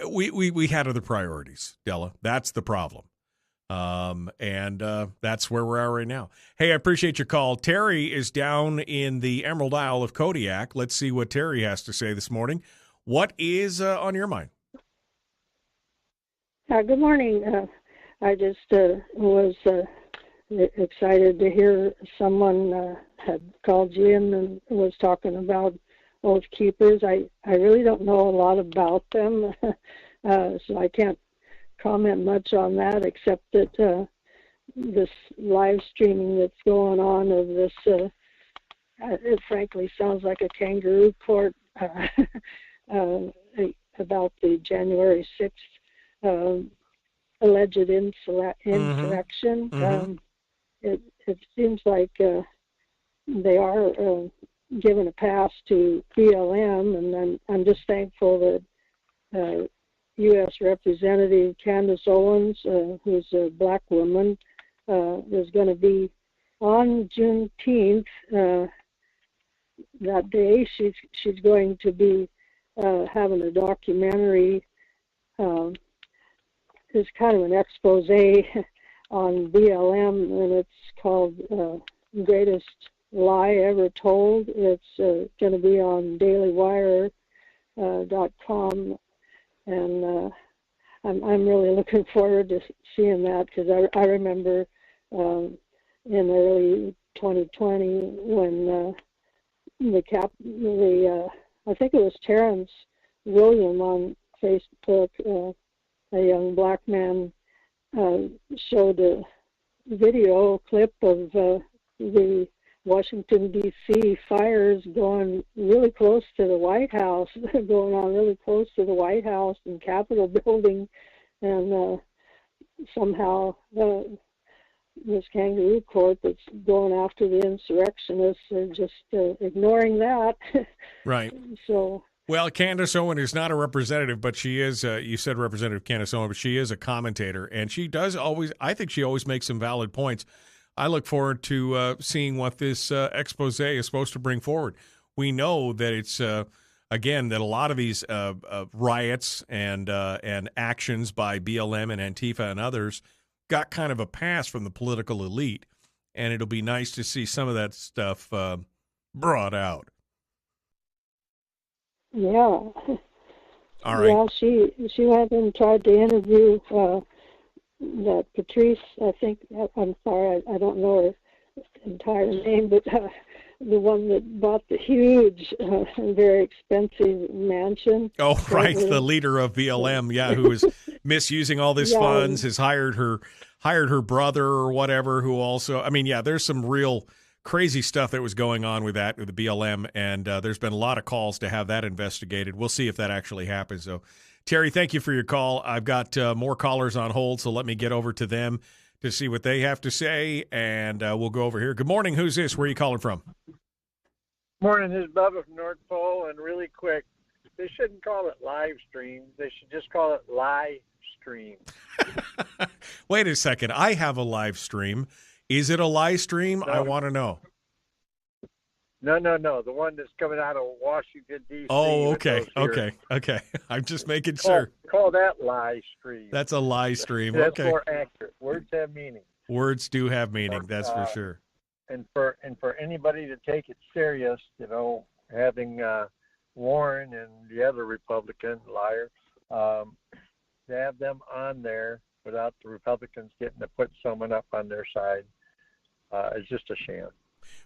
we had other priorities, Della. That's the problem. And that's where we're at right now. Hey, I appreciate your call. Terry is down in the Emerald Isle of Kodiak. Let's see what Terry has to say this morning. What is on your mind? Good morning. I just was excited to hear someone had called you in and was talking about oath keepers. I really don't know a lot about them, so I can't comment much on that, except that this live streaming that's going on of this, it frankly sounds like a kangaroo court about the January 6th alleged insurrection. It seems like they are given a pass to BLM, and I'm just thankful that U.S. Representative Candace Owens, who's a black woman, is going to be on Juneteenth. That day, she's going to be having a documentary. It's kind of an expose on BLM, and it's called Greatest Lie Ever Told. It's going to be on dailywire.com, and I'm really looking forward to seeing that, because I remember in early 2020 when I think it was Terrence William on Facebook, a young black man, showed a video clip of the Washington, D.C. fires going really close to the White House, going on really close to the White House and Capitol building, and somehow this kangaroo court that's going after the insurrectionists are just ignoring that. Right. So. Well, Candace Owen is not a representative, but she is, you said Representative Candace Owen, but she is a commentator, and she does always, I think she always makes some valid points. I look forward to seeing what this expose is supposed to bring forward. We know that it's, again, that a lot of these riots and actions by BLM and Antifa and others got kind of a pass from the political elite, and it'll be nice to see some of that stuff brought out. Yeah. All right. Yeah, she went and tried to interview that Patrice, I think, I'm sorry, I don't know her entire name, but the one that bought the huge, very expensive mansion. Oh, right, the leader of BLM, yeah, who is misusing all these funds, has hired her brother or whatever, who also, I mean, yeah, there's some real crazy stuff that was going on with the BLM, and there's been a lot of calls to have that investigated. We'll see if that actually happens. So, Terry, thank you for your call. I've got more callers on hold, so let me get over to them to see what they have to say, and we'll go over here. Good morning. Who's this? Where are you calling from? Morning, this is Bubba from North Pole, and really quick, they shouldn't call it live stream. They should just call it live stream. Wait a second. I have a live stream. Is it a live stream? No. I want to know. No. The one that's coming out of Washington, D.C. Oh, okay. I'm just making sure. Call that live stream. That's a live stream. That's okay. more accurate. Words have meaning. Words do have meaning. That's for sure. And for anybody to take it serious, having Warren and the other Republican liar, to have them on there without the Republicans getting to put someone up on their side is just a sham.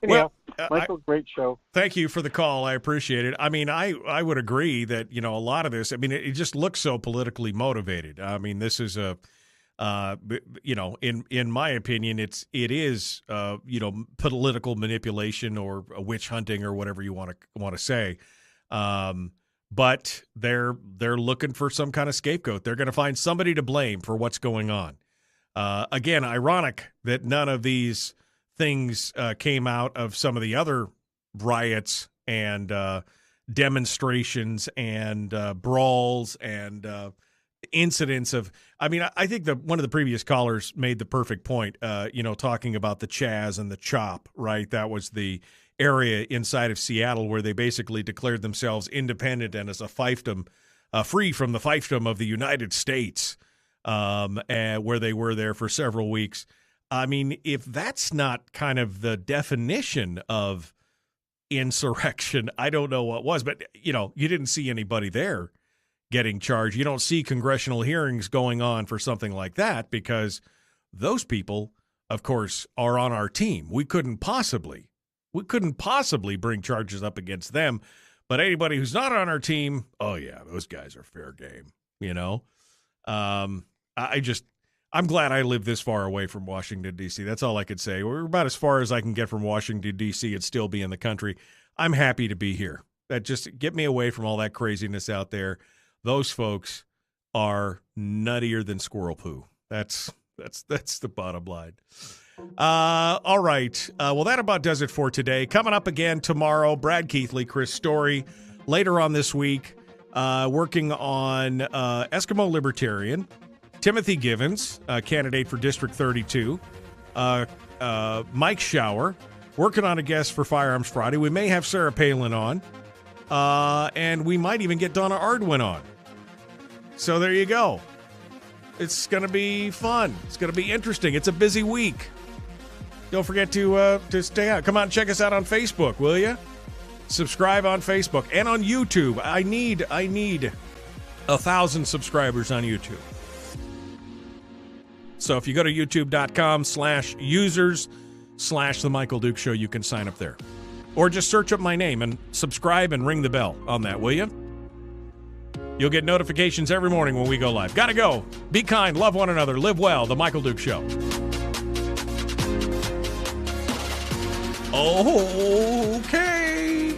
Anyhow, Michael, great show. Thank you for the call. I appreciate it. I mean, I would agree that, a lot of this, I mean, it just looks so politically motivated. I mean, this is in my opinion, it is political manipulation or witch hunting or whatever you want to say. But they're looking for some kind of scapegoat. They're going to find somebody to blame for what's going on. Again, ironic that none of these things came out of some of the other riots and demonstrations and brawls and incidents of. I mean, I think that one of the previous callers made the perfect point. Talking about the Chaz and the Chop, right? That was the area inside of Seattle where they basically declared themselves independent and as a fiefdom, free from the fiefdom of the United States, and where they were there for several weeks. I mean, if that's not kind of the definition of insurrection, I don't know what was. But, you didn't see anybody there getting charged. You don't see congressional hearings going on for something like that because those people, of course, are on our team. We couldn't possibly bring charges up against them. But anybody who's not on our team, oh, yeah, those guys are fair game, I'm glad I live this far away from Washington, D.C. That's all I could say. We're about as far as I can get from Washington, D.C. and still be in the country. I'm happy to be here. That just get me away from all that craziness out there. Those folks are nuttier than squirrel poo. That's the bottom line. All right. Well, that about does it for today. Coming up again tomorrow, Brad Keithley, Chris Story. Later on this week, working on Eskimo Libertarian, Timothy Givens, candidate for District 32, Mike Shower, working on a guest for Firearms Friday. We may have Sarah Palin on, and we might even get Donna Ardwin on. So there you go. It's going to be fun. It's going to be interesting. It's a busy week. Don't forget to stay out. Come out and check us out on Facebook, will you? Subscribe on Facebook and on YouTube. I need 1,000 subscribers on YouTube. So if you go to youtube.com/users/The Michael Duke Show, you can sign up there. Or just search up my name and subscribe and ring the bell on that, will you? You'll get notifications every morning when we go live. Gotta go. Be kind, love one another, live well. The Michael Duke Show. Okay.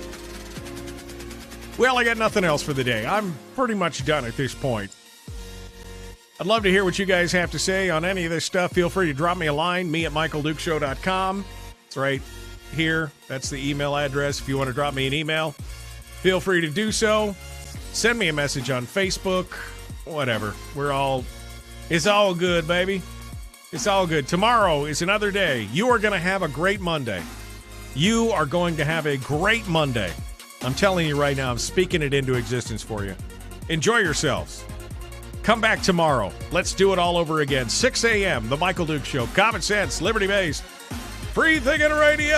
Well, I got nothing else for the day. I'm pretty much done at this point. I'd love to hear what you guys have to say on any of this stuff. Feel free to drop me a line, me@michaeldukeshow.com. It's right here. That's the email address. If you want to drop me an email, feel free to do so. Send me a message on Facebook. Whatever. It's all good, baby. It's all good. Tomorrow is another day. You are going to have a great Monday. You are going to have a great Monday. I'm telling you right now, I'm speaking it into existence for you. Enjoy yourselves. Come back tomorrow. Let's do it all over again. 6 a.m., The Michael Duke Show. Common sense, liberty-based, free-thinking radio.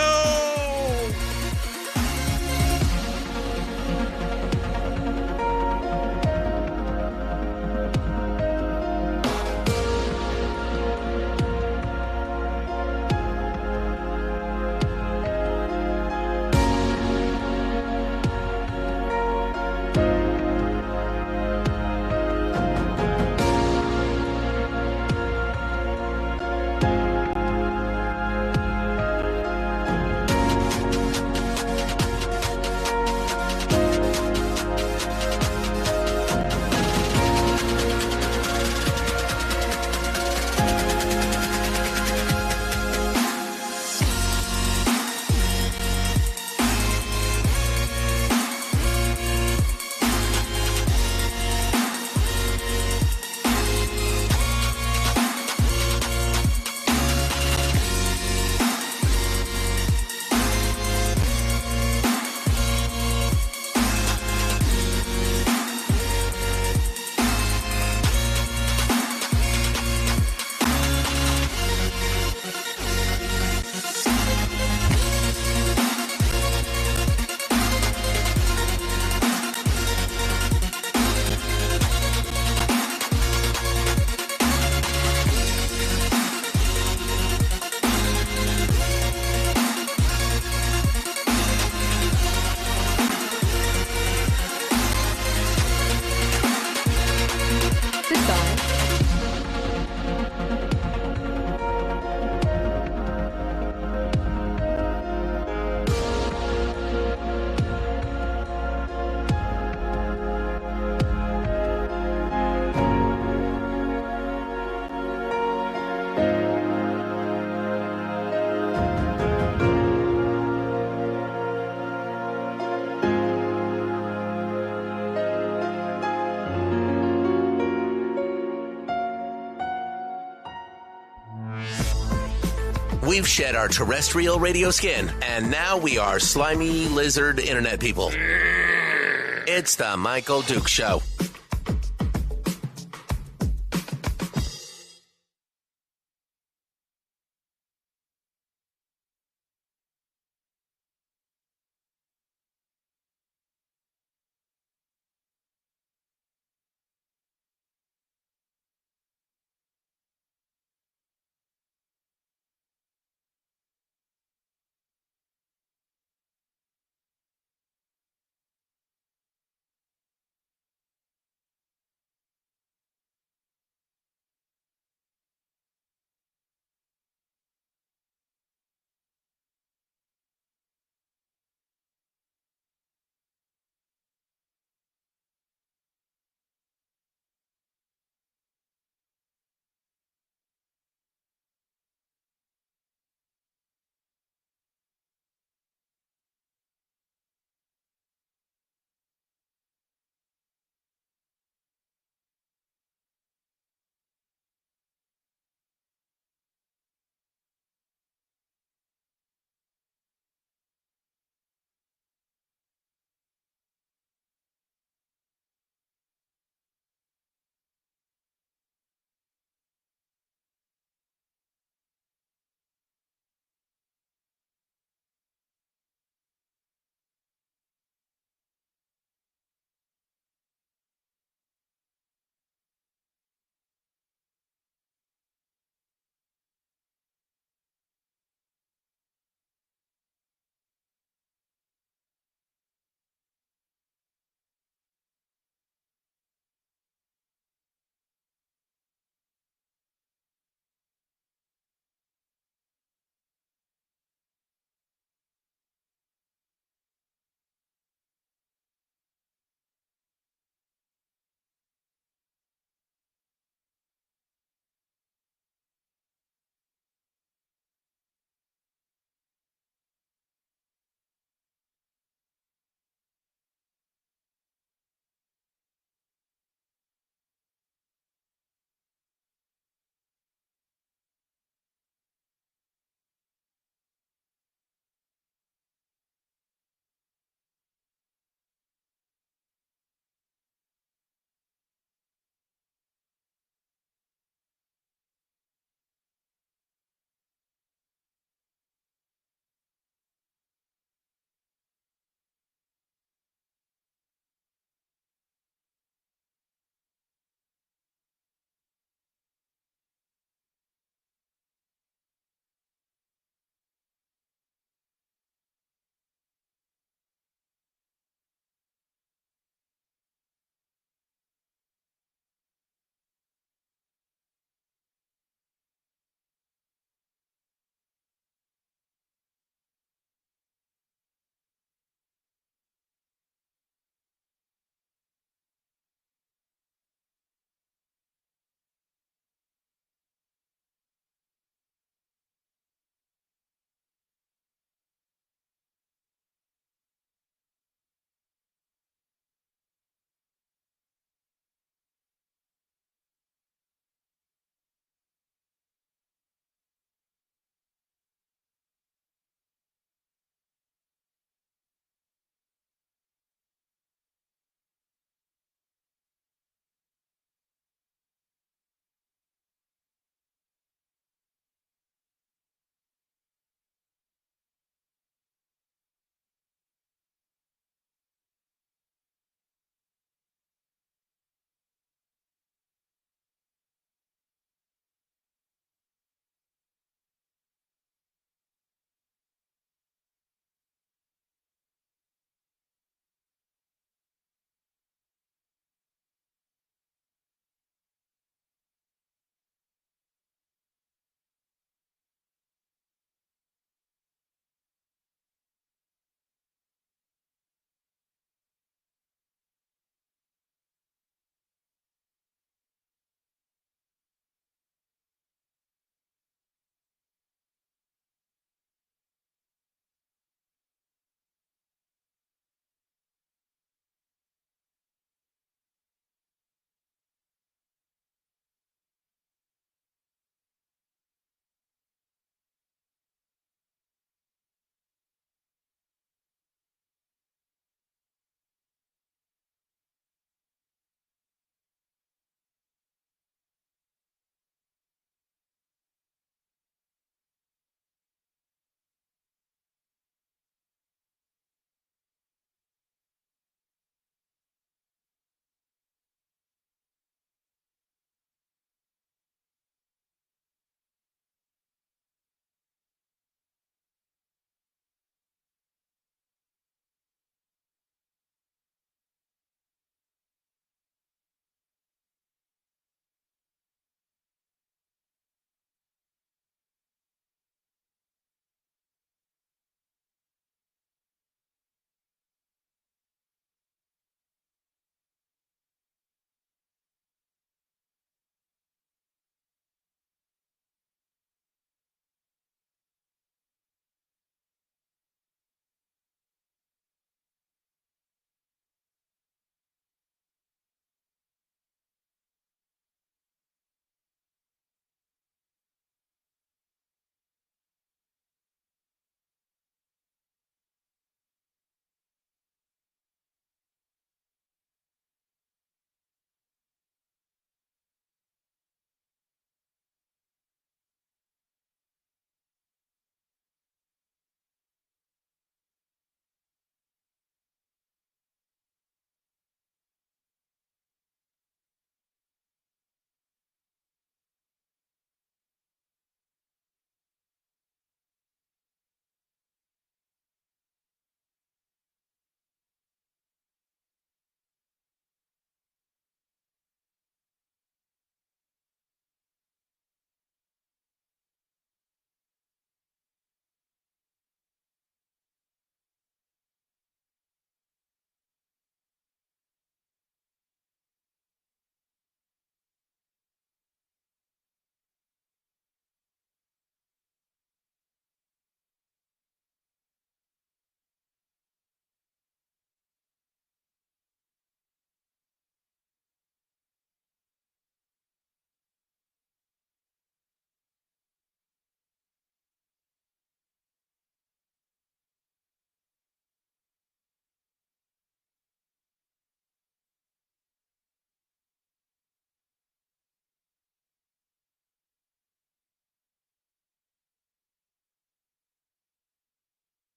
We've shed our terrestrial radio skin, and now we are slimy lizard internet people. It's the Michael Duke Show.